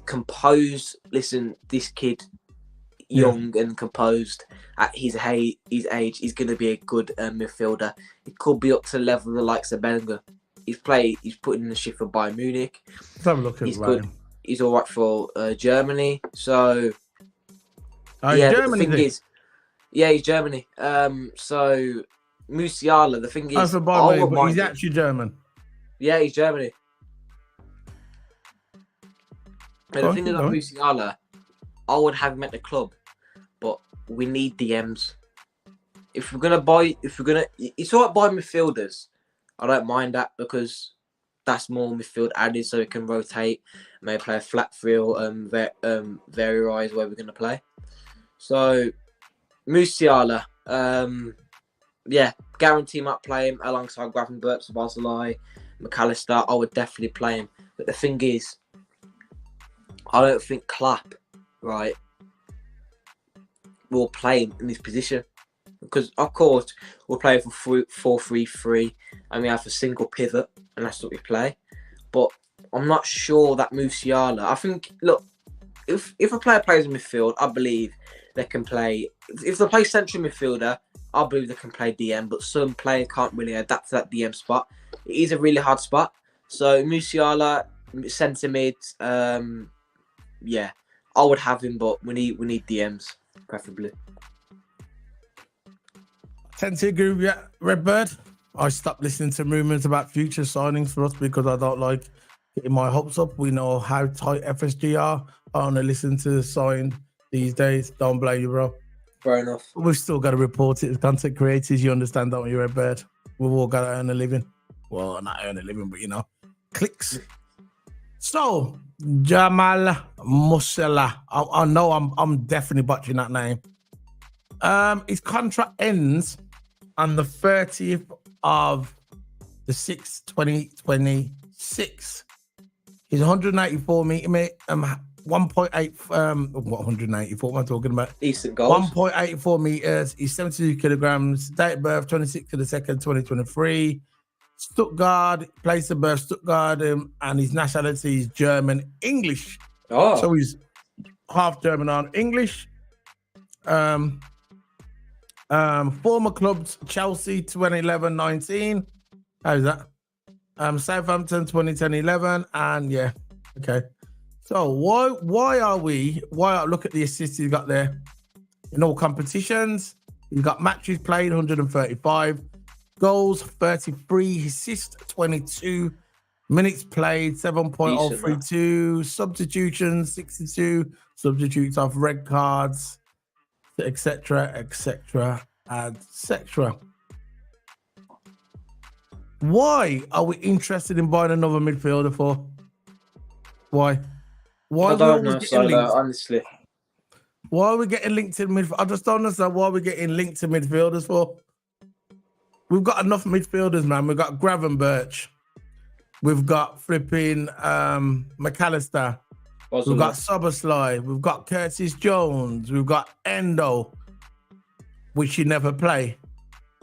composed. Listen, this kid, young and composed at his age, he's going to be a good midfielder. He could be up to the level of the likes of Bellingham. He's put in the shift for Bayern Munich. Let's have a look at He's good. He's all right for Germany. So, Germany. The thing is, he's Germany. So Musiala, the thing is, but he's actually German. Yeah, he's Germany. And the thing is, like Musiala, I would have him at the club, but we need DMs. It's all right buying midfielders. I don't mind that because that's more midfield added, so it can rotate, maybe play a flat three, vary where we're gonna play. So Musiala, guarantee might play him alongside Gravenberch, Barzilai, McAllister. I would definitely play him. But the thing is, I don't think Klopp, right, will play him in this position, because of course we'll play for 4-3-3, and we have a single pivot, and that's what we play. But I'm not sure that Musiala. I think, look, if a player plays in midfield, I believe they can play. If they play central midfielder, I believe they can play DM. But some players can't really adapt to that DM spot. It is a really hard spot. So Musiala, centre mid, yeah, I would have him, but we need DMs preferably. Tend to agree with you, Redbird. I stopped listening to rumours about future signings for us because I don't like getting my hopes up. We know how tight FSG are. I only listen to the signed these days. Don't blame you, bro. Fair enough. We've still got to report it as content creators. You understand, don't you, Redbird? We've all got to earn a living. Well, not earn a living, but clicks. So, Jamal Musiala. I know I'm definitely butchering that name. His contract ends on the 30th of the 6th, 2026. He's 184 meter, 1.8. What 184? What am I talking about? Decent goals. 1.84 meters. He's 72 kilograms. Date of birth 26th to the 2nd, 2023. Stuttgart, place of birth Stuttgart, and his nationality is German English. Oh, So he's half German and English. Former clubs: Chelsea 2011-19. How's that? Southampton 2010-11, and yeah, okay. So why look at the assists he's got there in all competitions. He's got matches played 135, goals 33, assists 22, minutes played 7.032, substitutions 62, substitutes off red cards, etc., etc., etc. Why are we interested in buying another midfielder for? Why? I don't know, honestly. Why are we getting linked to midfield? I just don't understand why we're getting linked to midfielders for. We've got enough midfielders, man. We've got Gravenberch. We've got flipping McAllister. We've got Soboslai. We've got Curtis Jones. We've got Endo, which you never play.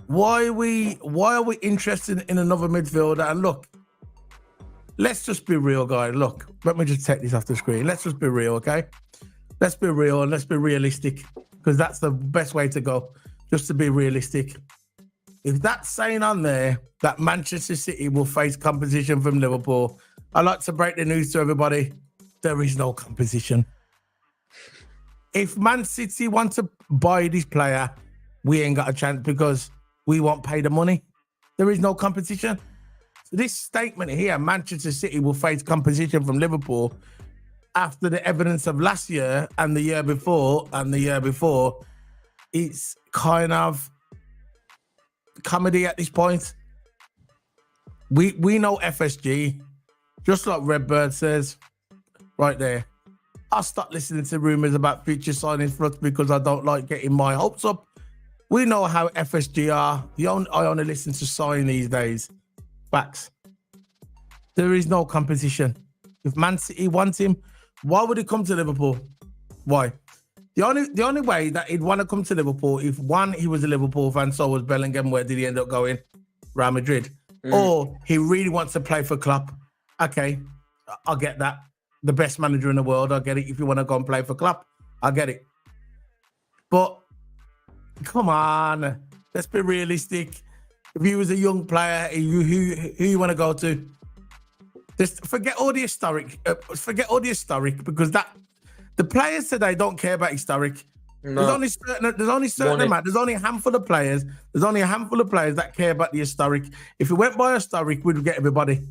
Why are we interested in another midfielder? And look, let's just be real, guys. Look, let me just take this off the screen. Let's just be real, okay? Let's be real and let's be realistic, because that's the best way to go, just to be realistic. If that's saying on there that Manchester City will face competition from Liverpool, I'd like to break the news to everybody. There is no competition. If Man City want to buy this player, we ain't got a chance because we won't pay the money. There is no competition. So this statement here, Manchester City will face competition from Liverpool, after the evidence of last year and the year before, it's kind of comedy at this point. We know FSG, just like Redbird says right there. I'll stop listening to rumors about future signings for us because I don't like getting my hopes up. We know how FSG are. I only listen to sign these days. Facts. There is no competition. If Man City wants him, why would he come to Liverpool? Why? The only way that he'd want to come to Liverpool, if one, he was a Liverpool fan, so was Bellingham. Where did he end up going? Real Madrid. Or he really wants to play for Klopp. Okay, I'll get that. The best manager in the world, I get it. If you want to go and play for Klopp, I get it. But come on, let's be realistic. If you was a young player, who you want to go to? Just forget all the historic. Because the players today don't care about historic. No. There's only certain amount. There's only a handful of players. There's only a handful of players that care about the historic. If we went by historic, we'd get everybody.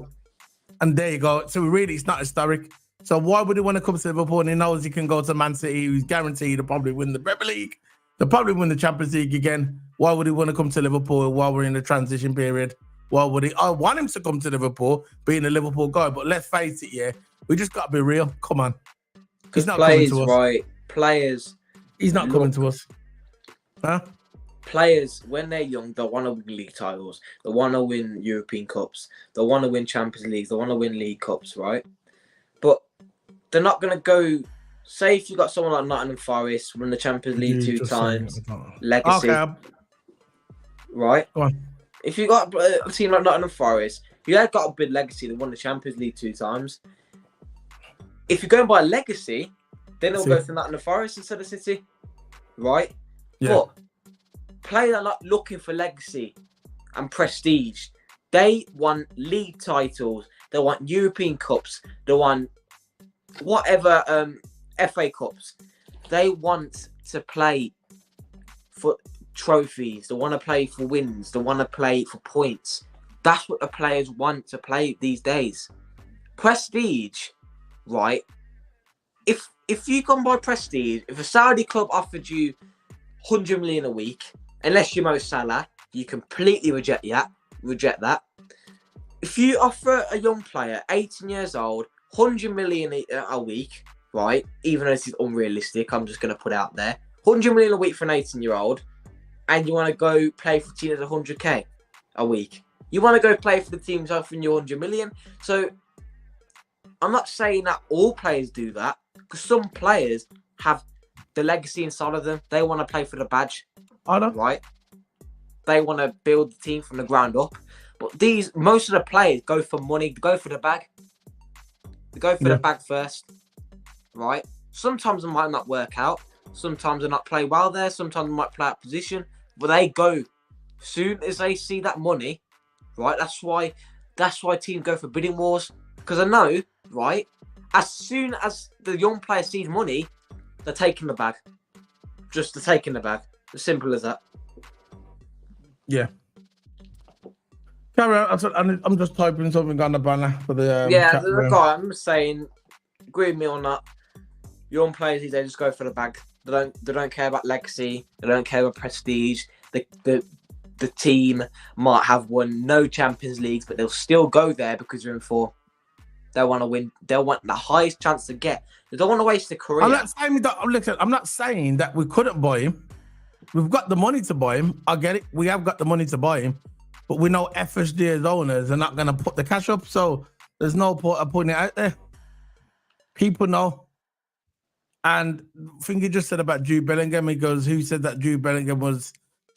And there you go. So really, it's not historic. So why would he want to come to Liverpool? And he knows he can go to Man City, who's guaranteed to probably win the Premier League. They'll probably win the Champions League again. Why would he want to come to Liverpool while we're in the transition period? Why would he? I want him to come to Liverpool, being a Liverpool guy. But let's face it, yeah, we just got to be real. Come on. He's not coming to us. Right? Players. He's not coming to us. Huh? Players, when they're young, they want to win league titles. They want to win European Cups. They want to win Champions Leagues. They want to win League Cups, right? But they're not going to go... Say if you got someone like Nottingham Forest, won the Champions League 2 times, legacy. Okay, right? Go on. If you got a team like Nottingham Forest, you have got a big legacy. They won the Champions League 2 times. If you're going by legacy, then they'll go to Nottingham Forest instead of City, right? Yeah. But players are like looking for legacy and prestige. They want league titles. They want European Cups. They want whatever FA Cups. They want to play for trophies. They want to play for wins. They want to play for points. That's what the players want to play these days. Prestige, right? If you come by prestige, if a Saudi club offered you 100 million a week, unless you're Mo Salah, you completely reject that. If you offer a young player, 18 years old, 100 million a week, right? Even though this is unrealistic, I'm just going to put it out there. 100 million a week for an 18-year-old, and you want to go play for teams at 100k a week. You want to go play for the teams offering you 100 million. So I'm not saying that all players do that, because some players have the legacy inside of them. They want to play for the badge, right? They want to build the team from the ground up. But most of the players go for money, go for the bag. They go for the bag first, right? Sometimes it might not work out. Sometimes they not play well there. Sometimes they might play out of position. But they go soon as they see that money, right? That's why teams go for bidding wars. Because I know, right? As soon as the young player sees money, they're taking the bag. Just they're taking the bag. As simple as that. Yeah. Carry on. I'm just typing something on the banner for the I'm saying, agree with me on that. Young players, they just go for the bag. They don't care about legacy. They don't care about prestige. The team might have won no Champions Leagues, but they'll still go there because they're in four. They want to win. They want the highest chance to get. They don't want to waste their career. I'm not saying that we couldn't buy him. We've got the money to buy him. I get it. We have got the money to buy him. But we know FSG as owners are not going to put the cash up. So there's no point of putting it out there. People know. And I think he just said about Jude Bellingham. He goes, who said that Jude Bellingham was...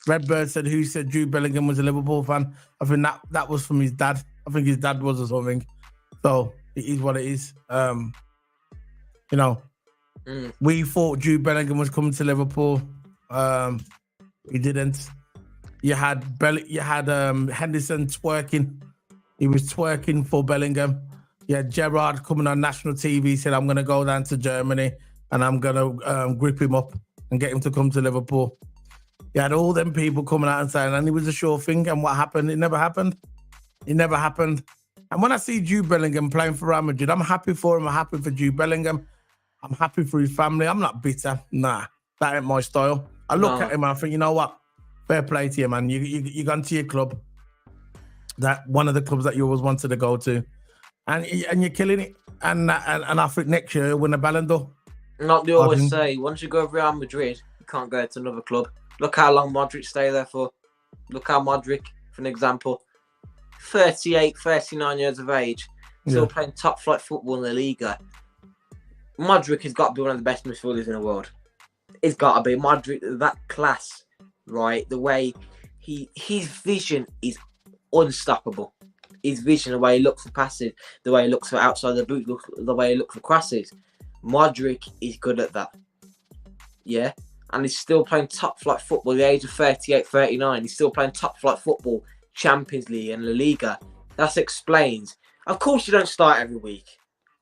Redbird said, who said Jude Bellingham was a Liverpool fan? I think that was from his dad. I think his dad was or something. So it is what it is. We thought Jude Bellingham was coming to Liverpool. He didn't. You had Henderson twerking. He was twerking for Bellingham. You had Gerrard coming on national TV, said, I'm going to go down to Germany and I'm going to grip him up and get him to come to Liverpool. You had all them people coming out and saying, and it was a sure thing. And what happened? It never happened. It never happened. And when I see Jude Bellingham playing for Real Madrid, I'm happy for him. I'm happy for Jude Bellingham. I'm happy for his family. I'm not bitter. Nah, that ain't my style. I look at him and I think, you know what? Fair play to you, man. You gone to your club, that one of the clubs that you always wanted to go to, and you're killing it. And I think next year you'll win a Ballon d'Or. Like they always say, once you go to Real Madrid, you can't go to another club. Look how long Modric stayed there for. Look how Modric, for an example, 38, 39 years of age, still playing top flight football in the Liga. Modric has got to be one of the best midfielders in the world. It's got to be. Modric, that class, right? The way his vision is unstoppable. His vision, the way he looks for passes, the way he looks for outside the boot, the way he looks for crosses. Modric is good at that. Yeah? And he's still playing top flight football at the age of 38, 39. He's still playing top flight football, Champions League and La Liga. That explains. Of course you don't start every week.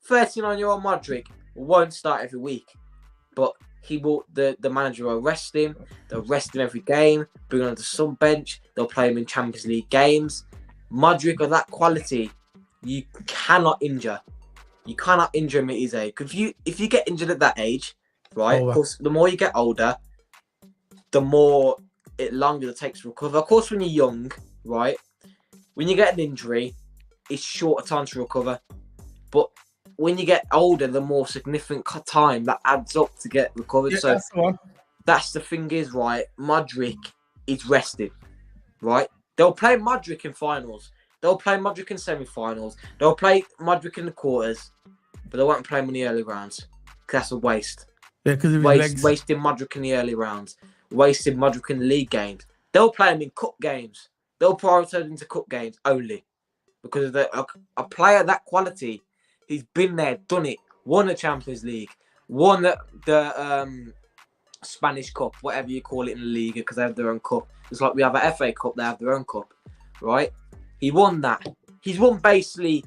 39-year-old Modric won't start every week. But he will. The manager will rest him. They'll rest him every game, bring him on the sub bench. They'll play him in Champions League games. Modric of that quality, you cannot injure. You cannot injure him at his age. If you get injured at that age, right? Of course, the more you get older, the more longer it takes to recover. Of course, when you're young, right? When you get an injury, it's shorter time to recover. But when you get older, the more significant time that adds up to get recovered. So that's the thing is, right? Modric is rested, right? They'll play Modric in finals. They'll play Modric in semi-finals. They'll play Modric in the quarters. But they won't play him in the early rounds. Because that's a waste. Yeah, because wasting Modric in the early rounds. Wasting Modric in the league games. They'll play him in cup games. They'll prioritise him to cup games only because of a player that quality. He's been there, done it, won the Champions League, won the Spanish Cup, whatever you call it in the league, because they have their own cup. It's like we have a FA Cup, they have their own cup, right? He won that. He's won basically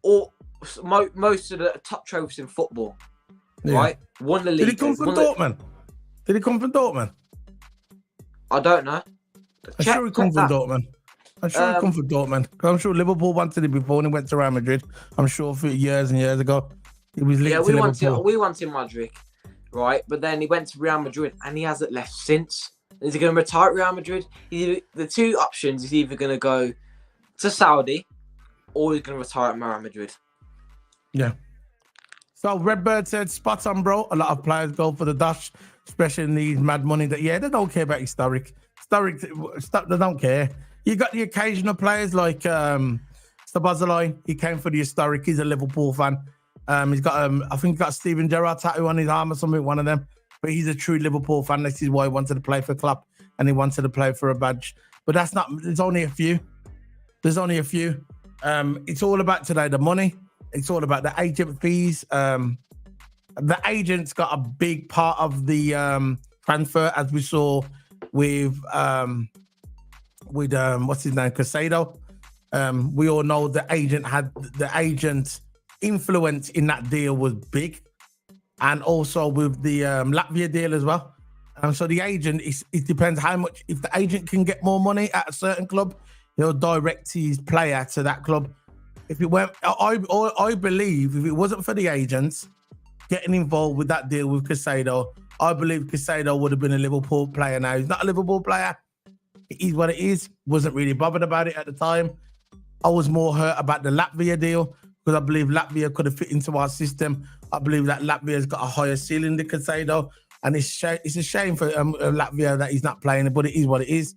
most of the top trophies in football, right? Won the league. Did he come from Dortmund? Did he come from Dortmund? I don't know. I'm sure he come from Dortmund. I'm sure he come from Dortmund. I'm sure Liverpool wanted him before and he went to Real Madrid. I'm sure for years and years ago. He was linked to Liverpool. We wanted Modric, right? But then he went to Real Madrid and he hasn't left since. Is he going to retire at Real Madrid? The two options is either going to go to Saudi or he's going to retire at Real Madrid. Yeah. So Redbird said, spot on, bro. A lot of players go for the dash, especially in these mad money that, they don't care about historic. They don't care. You got the occasional players like Stabazalai. He came for the historic. He's a Liverpool fan. He's got, I think he's got Steven Gerrard tattoo on his arm or something, one of them. But he's a true Liverpool fan. This is why he wanted to play for Klopp and he wanted to play for a badge. But there's only a few. It's all about today, the money. It's all about the agent fees. The agent's got a big part of the transfer, as we saw with what's his name, Casado. We all know the agent influence in that deal was big, and also with the Latvia deal as well. So the agent, it depends how much. If the agent can get more money at a certain club, he'll direct his player to that club. If it went, I believe if it wasn't for the agents getting involved with that deal with Casado, I believe Casado would have been a Liverpool player now. He's not a Liverpool player. It is what it is. Wasn't really bothered about it at the time. I was more hurt about the Latvia deal because I believe Latvia could have fit into our system. I believe that Latvia's got a higher ceiling than Casado. And it's a shame for Latvia that he's not playing, but it is what it is.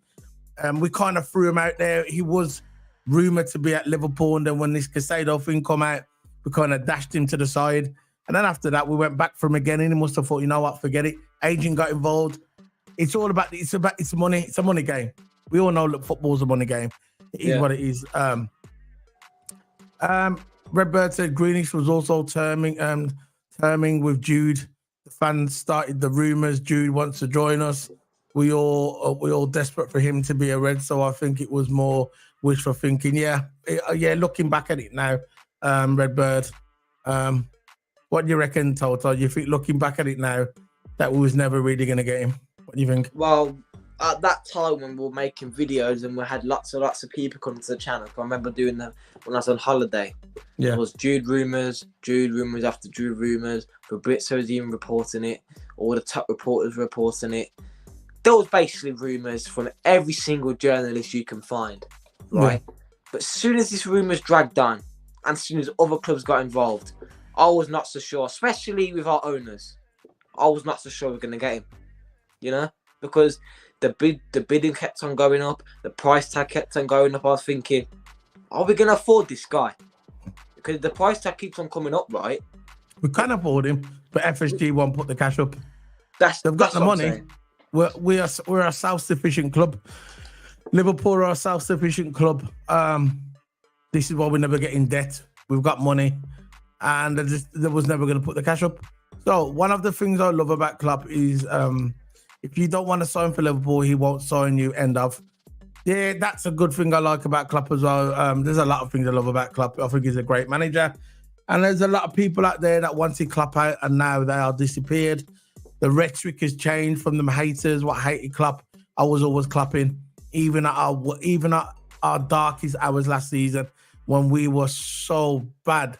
We kind of threw him out there. He was rumoured to be at Liverpool, and then when this Casado thing come out, we kind of dashed him to the side. And then after that, we went back for him again, and he must have thought, you know what, forget it. Agent got involved. It's money. It's a money game. We all know that football's a money game. It is what it is. Redbird said Greenish was also terming with Jude. The fans started the rumours. Jude wants to join us. We all desperate for him to be a Red. So I think it was more wishful thinking. Looking back at it now, Redbird. What do you reckon, Toto? You think looking back at it now that we was never really going to get him? What do you think? Well, at that time when we were making videos and we had lots of people coming to the channel, I remember doing them when I was on holiday. Yeah. It was Jude rumours after Jude rumours. Fabrizio was even reporting it. All the top reporters reporting it. There was basically rumours from every single journalist you can find, right? Yeah. But as soon as this rumours dragged on, and as soon as other clubs got involved, I was not so sure, especially with our owners. I was not so sure we're going to get him, because the bidding kept on going up, the price tag kept on going up. I was thinking, are we going to afford this guy? Because the price tag keeps on coming up, right? We can afford him, but FSG won't put the cash up. They've got the money. We're a self-sufficient club. Liverpool are a self-sufficient club. This is why we never get in debt. We've got money, and they was never going to put the cash up. So one of the things I love about Klopp is if you don't want to sign for Liverpool, he won't sign you. End of. Yeah, that's a good thing I like about Klopp as well. There's a lot of things I love about Klopp. I think he's a great manager, and there's a lot of people out there that wanted Klopp out, and now they are disappeared. The rhetoric has changed from them haters. What hated Klopp, I was always clapping. Even at our darkest hours last season, when we were so bad,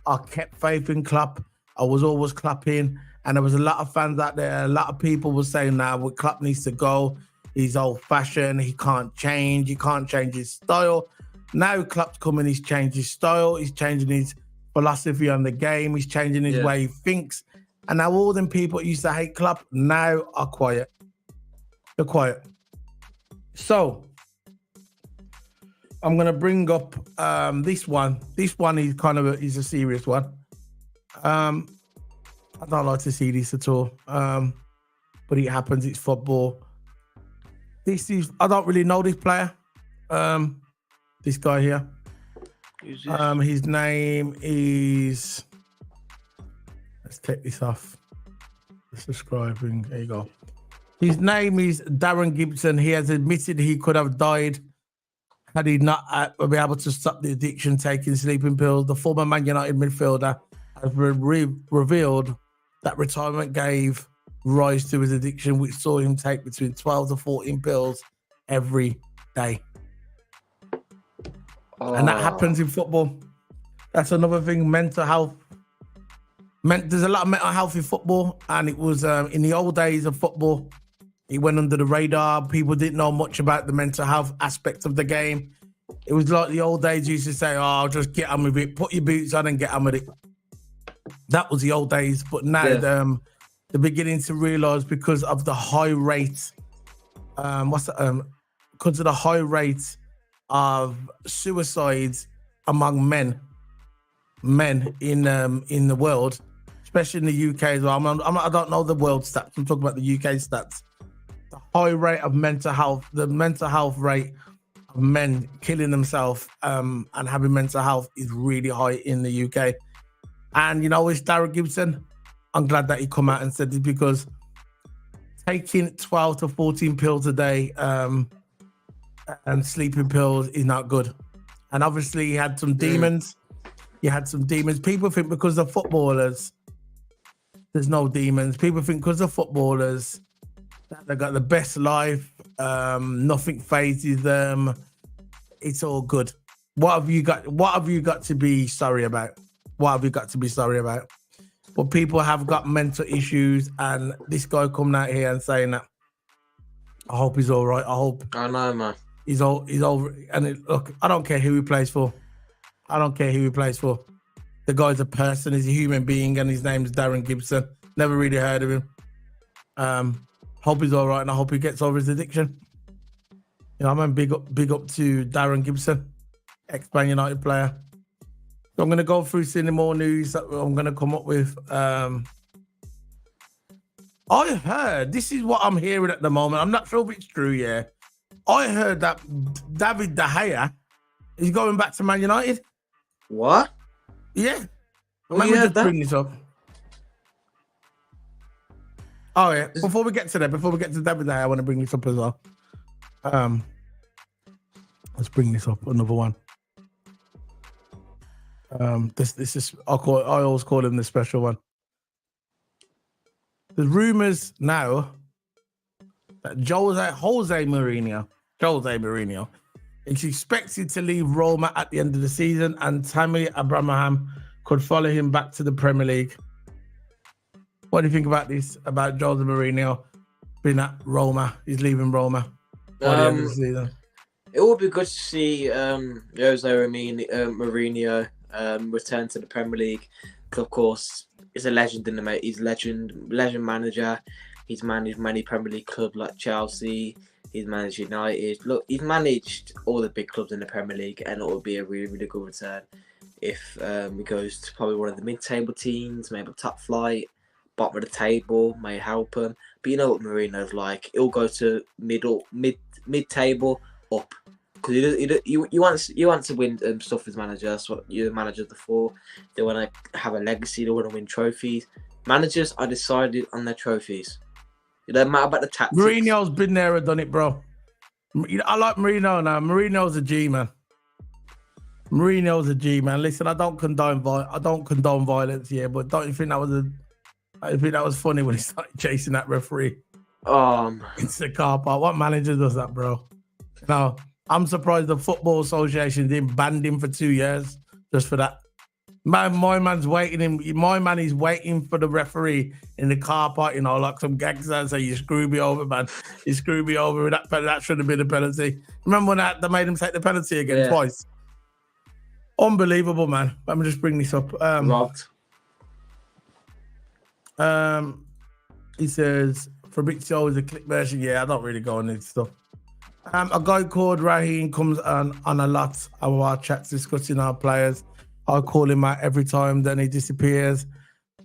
I kept faith in Klopp. I was always clapping, and there was a lot of fans out there. A lot of people were saying, "Now, Klopp needs to go. He's old-fashioned. He can't change. He can't change his style." Now Klopp's coming. He's changed his style. He's changing his philosophy on the game. He's changing his way he thinks. And now all them people who used to hate Klopp now are quiet. They're quiet. So I'm going to bring up this one. This one is is a serious one. I don't like to see this at all. But it happens. It's football. This is I don't really know this player. This guy here. Who's this? His name is. Let's take this off. Subscribing. There you go. His name is Darren Gibson. He has admitted he could have died had he not been able to stop the addiction taking sleeping pills. The former Man United midfielder has revealed that retirement gave rise to his addiction, which saw him take between 12 to 14 pills every day. And that happens in football. That's another thing, mental health. There's a lot of mental health in football, and it was in the old days of football, it went under the radar. People didn't know much about the mental health aspect of the game. It was like the old days used to say, oh, just get on with it, put your boots on and get on with it. That was the old days, but now they're beginning to realise because of the high rate, because of the high rate of suicides among men in the world, especially in the UK as well. I don't know the world stats. I'm talking about the UK stats. The high rate of mental health, the mental health rate of men killing themselves and having mental health is really high in the UK. And you know, it's Darren Gibson. I'm glad that he come out and said this because taking 12 to 14 pills a day and sleeping pills is not good. And obviously he had some demons. You had some demons. People think because they're footballers, there's no demons. People think because they're footballers, that they got the best life. Nothing phases them. It's all good. What have you got to be sorry about? What have you got to be sorry about? But people have got mental issues, and this guy coming out here and saying that. I hope he's all right. I know, man. He's over. And look, I don't care who he plays for. I don't care who he plays for. The guy's a person, he's a human being, and his name's Darren Gibson. Never really heard of him. Hope he's all right, and I hope he gets over his addiction. You know, I'm big up to Darren Gibson, ex-Man United player. So I'm going to go through some more news that I'm going to come up with. I heard, this is what I'm hearing at the moment. I'm not sure if it's true, yeah. I heard that David De Gea is going back to Man United. What? Yeah. Well, Let me just that? bring this up. Oh, yeah. Before we get to David De Gea, I want to bring this up as well. Let's bring this up, another one. This is I always call him the special one. There's rumors now that Jose Mourinho is expected to leave Roma at the end of the season, and Tammy Abraham could follow him back to the Premier League. What do you think about this? About Jose Mourinho being at Roma? He's leaving Roma by the end of the season. It would be good to see Jose Mourinho return to the Premier League. Because of course, he's a legend in the mate. He's a legend manager. He's managed many Premier League clubs like Chelsea. He's managed United. Look, he's managed all the big clubs in the Premier League, and it would be a really, really good return if he goes to probably one of the mid-table teams, maybe top flight, bottom of the table, may help him. But you know what Mourinho's like. He'll go to mid-table, up. Because you want to win stuff as manager. That's what you're managers before. They want to have a legacy. They want to win trophies. Managers are decided on their trophies. It doesn't matter about the tactics. Mourinho's been there and done it, bro. I like Mourinho now. Mourinho's a G man. Mourinho's a G man. Listen, I don't condone violence here, but don't you think that was I think that was funny when he started chasing that referee? It's the car park. What manager does that, bro? No, I'm surprised the Football Association didn't ban him for 2 years just for that. My man is waiting for the referee in the car park, you know, like some gangster and say, you screw me over, man. You screw me over. That should have been a penalty. Remember when they made him take the penalty again twice? Unbelievable, man. Let me just bring this up. Robbed. He says, Fabrizio is a click version. Yeah, I don't really go on this stuff. A guy called Raheem comes on a lot of our chats discussing our players. I call him out every time, then he disappears.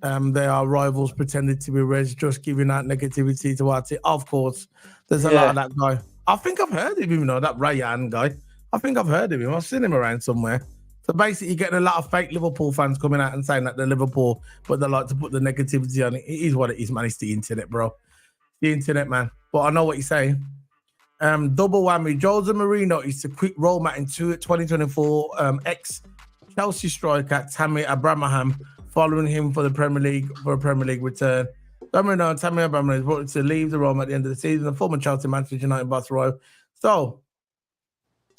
They are rivals pretending to be Reds, just giving out negativity to our team. Of course, there's a lot of that guy. I think I've heard of him, you know, that Rayan guy. I think I've heard of him. I've seen him around somewhere. So basically, you're getting a lot of fake Liverpool fans coming out and saying that they're Liverpool, but they like to put the negativity on it. It is what it is, man. It's the internet, bro. The internet, man. But I know what you're saying. Double whammy. Jose Mourinho is to quit Roma in 2024. Ex-Chelsea striker Tammy Abraham following him for a Premier League return. Mourinho and Tammy Abraham is brought to leave the Roma at the end of the season. The former Chelsea, Manchester United, Barcelona. So,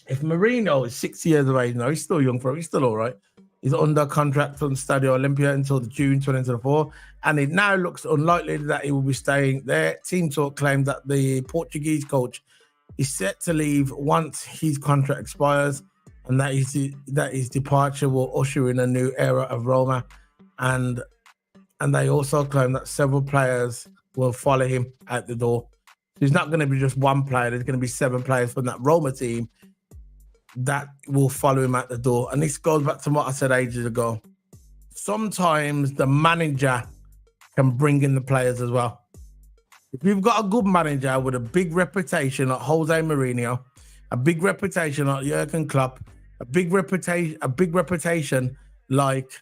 if Mourinho is 6 years of age now, he's still young for him. He's still all right. He's under contract on Stadio Olympia until June 2024, and it now looks unlikely that he will be staying there. Team Talk claimed that the Portuguese coach is set to leave once his contract expires, and that his departure will usher in a new era of Roma. And they also claim that several players will follow him out the door. There's not going to be just one player. There's going to be 7 players from that Roma team that will follow him out the door. And this goes back to what I said ages ago. Sometimes the manager can bring in the players as well. If you've got a good manager with a big reputation like Jose Mourinho, a big reputation like Jurgen Klopp, a big reputation like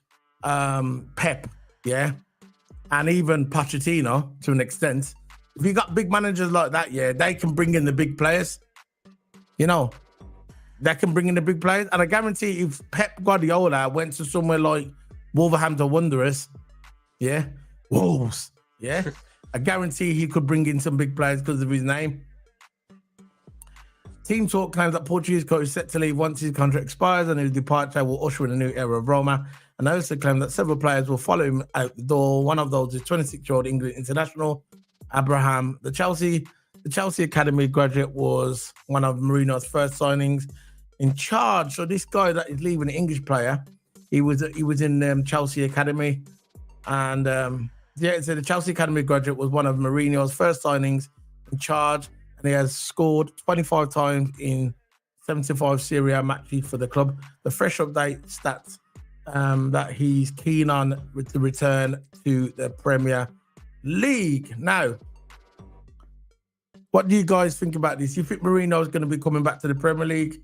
Pep, yeah, and even Pochettino to an extent. If you got big managers like that, yeah, they can bring in the big players. You know, they can bring in the big players. And I guarantee if Pep Guardiola went to somewhere like Wolverhampton Wanderers, yeah, Wolves, yeah, I guarantee he could bring in some big players because of his name. Team Talk claims that Portuguese coach is set to leave once his contract expires, and his departure will usher in a new era of Roma. And they also claim that several players will follow him out the door. One of those is 26-year-old England international Abraham. The Chelsea Academy graduate was one of Mourinho's first signings in charge. So this guy that is leaving, an English player, he was in Chelsea Academy, and so the Chelsea Academy graduate was one of Mourinho's first signings in charge, and he has scored 25 times in 75 Serie A matches for the club. The fresh update stats that he's keen on with the return to the Premier League. Now, what do you guys think about this? You think Mourinho is going to be coming back to the Premier League?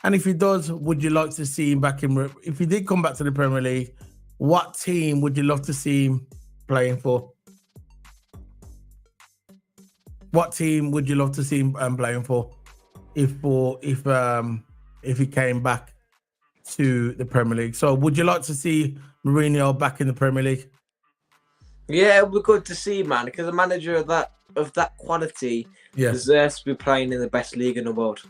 And if he does, would you like to see him back in? If he did come back to the Premier League, what team would you love to see him playing for? What team would you love to see him playing for? If he came back to the Premier League, so would you like to see Mourinho back in the Premier League? Yeah, it would be good to see, man, because a manager of that quality deserves to be playing in the best league in the world.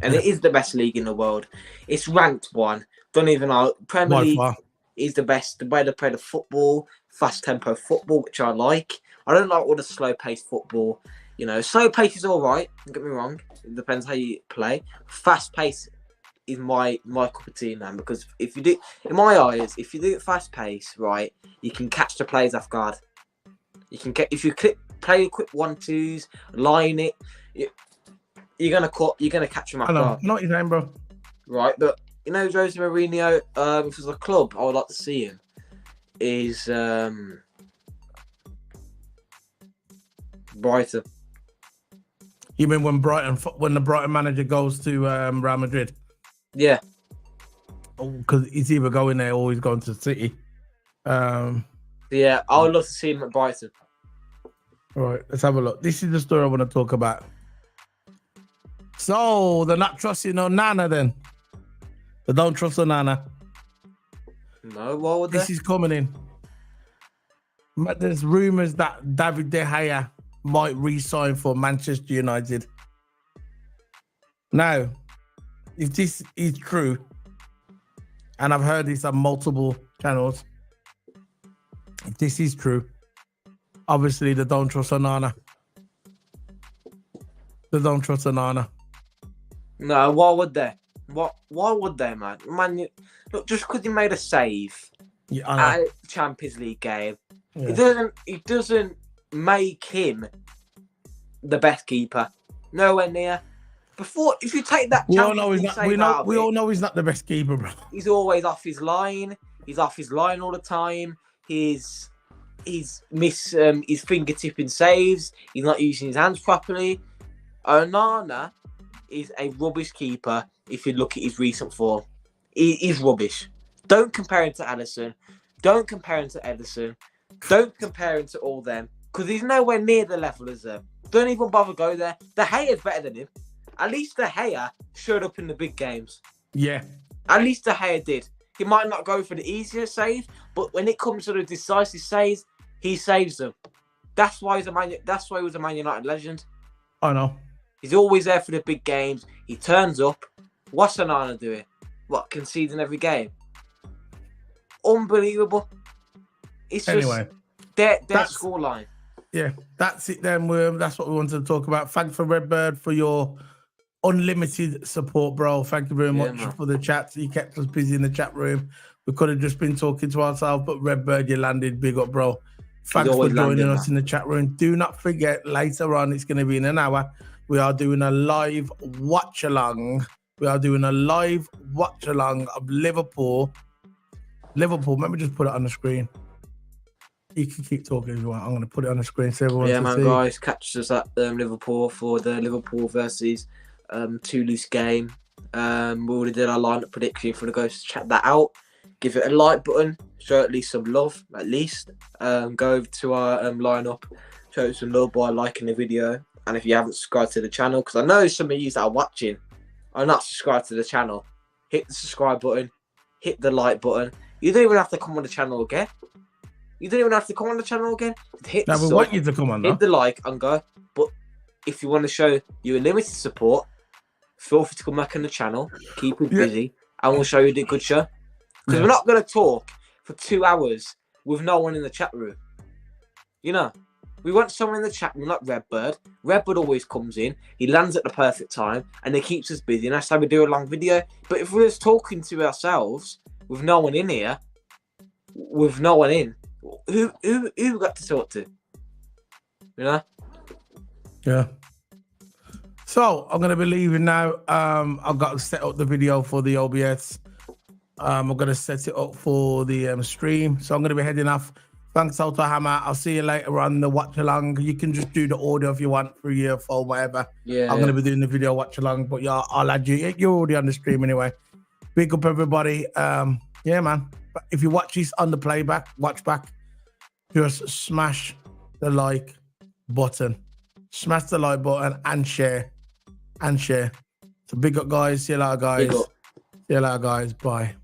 And it is the best league in the world. It's ranked 1. Don't even know. Premier League is the best. The way they play the football, fast tempo football, which I like. I don't like all the slow paced football. You know, slow pace is all right. Don't get me wrong. It depends how you play. Fast pace is my cup of tea, man. Because if you do, in my eyes, if you do it fast pace, right, you can catch the players off guard. You can get if you play quick 1-2s, line it. You're gonna catch him off guard. Not his name, bro. Right, but you know, Jose Mourinho, if there's a club I would like to see him, is Brighton. You mean when the Brighton manager goes to Real Madrid? Yeah. Because he's either going there or he's going to City. Yeah, I would love to see him at Brighton. All right, let's have a look. This is the story I want to talk about. So they're not trusting Onana then. They don't trust Onana. No, what would this is coming in. There's rumours that David De Gea might re-sign for Manchester United. Now, if this is true, and I've heard this on multiple channels, if this is true, obviously they don't trust Onana. They don't trust Onana. No, why would they? Why would they, man? Man, look, just because he made a save at a Champions League game, it doesn't make him the best keeper. Nowhere near. Before, if you take that, we all know he's not the best keeper, bro. He's always off his line. He's off his line all the time. He's miss his fingertip in saves. He's not using his hands properly. Onana is a rubbish keeper if you look at his recent form. He's rubbish. Don't compare him to Alisson. Don't compare him to Ederson. Don't compare him to all them because he's nowhere near the level as them. Don't even bother go there. De Gea's better than him. At least De Gea showed up in the big games. Yeah. At least De Gea did. He might not go for the easier save, but when it comes to the decisive saves, he saves them. That's why he was a Man United legend. I know. He's always there for the big games. He turns up. What's Onana doing? What, conceding every game? Unbelievable. It's anyway, just their scoreline. Yeah, that's it then. That's what we wanted to talk about. Thanks for Redbird for your unlimited support, bro. Thank you very much for the chat. You kept us busy in the chat room. We could have just been talking to ourselves, but Redbird, you landed. Big up, bro. Thanks for joining us in the chat room. Do not forget, later on, it's going to be in an hour. We are doing a live watch-along. Of Liverpool. Let me just put it on the screen. You can keep talking if you want. I'm going to put it on the screen so everyone can see. Guys, catch us at Liverpool for the Liverpool versus Toulouse game. We already did our lineup prediction. If you want to go check that out, give it a like button, show at least some love, at least. Go over to our lineup, show some love by liking the video. And if you haven't subscribed to the channel, because I know some of you that are watching are not subscribed to the channel, hit the subscribe button, hit the like button. You don't even have to come on the channel again. Hit we want you to come on, hit the like and go. But if you want to show your limited support, feel free to come back on the channel, keep it busy, and we'll show you the good show. Because we're not going to talk for 2 hours with no one in the chat room. You know, we want someone in the chat room like Redbird. Redbird always comes in, he lands at the perfect time, and he keeps us busy, and that's how we do a long video. But if we're just talking to ourselves with no one in here, with no one in, who we got to talk to? You know? Yeah. So I'm gonna be leaving now. I've got to set up the video for the OBS. I'm gonna set it up for the stream. So I'm gonna be heading off. Thanks, Auto Hammer. I'll see you later on the watch along. You can just do the audio if you want through your phone, whatever. Yeah. I'm gonna be doing the video watch along, but yeah, I'll add you. You're already on the stream anyway. Big up everybody. Yeah, man. If you watch this on the playback, watch back, just smash the like button. Smash the like button and share. So big up, guys. See you later, guys. See you later, guys. Bye.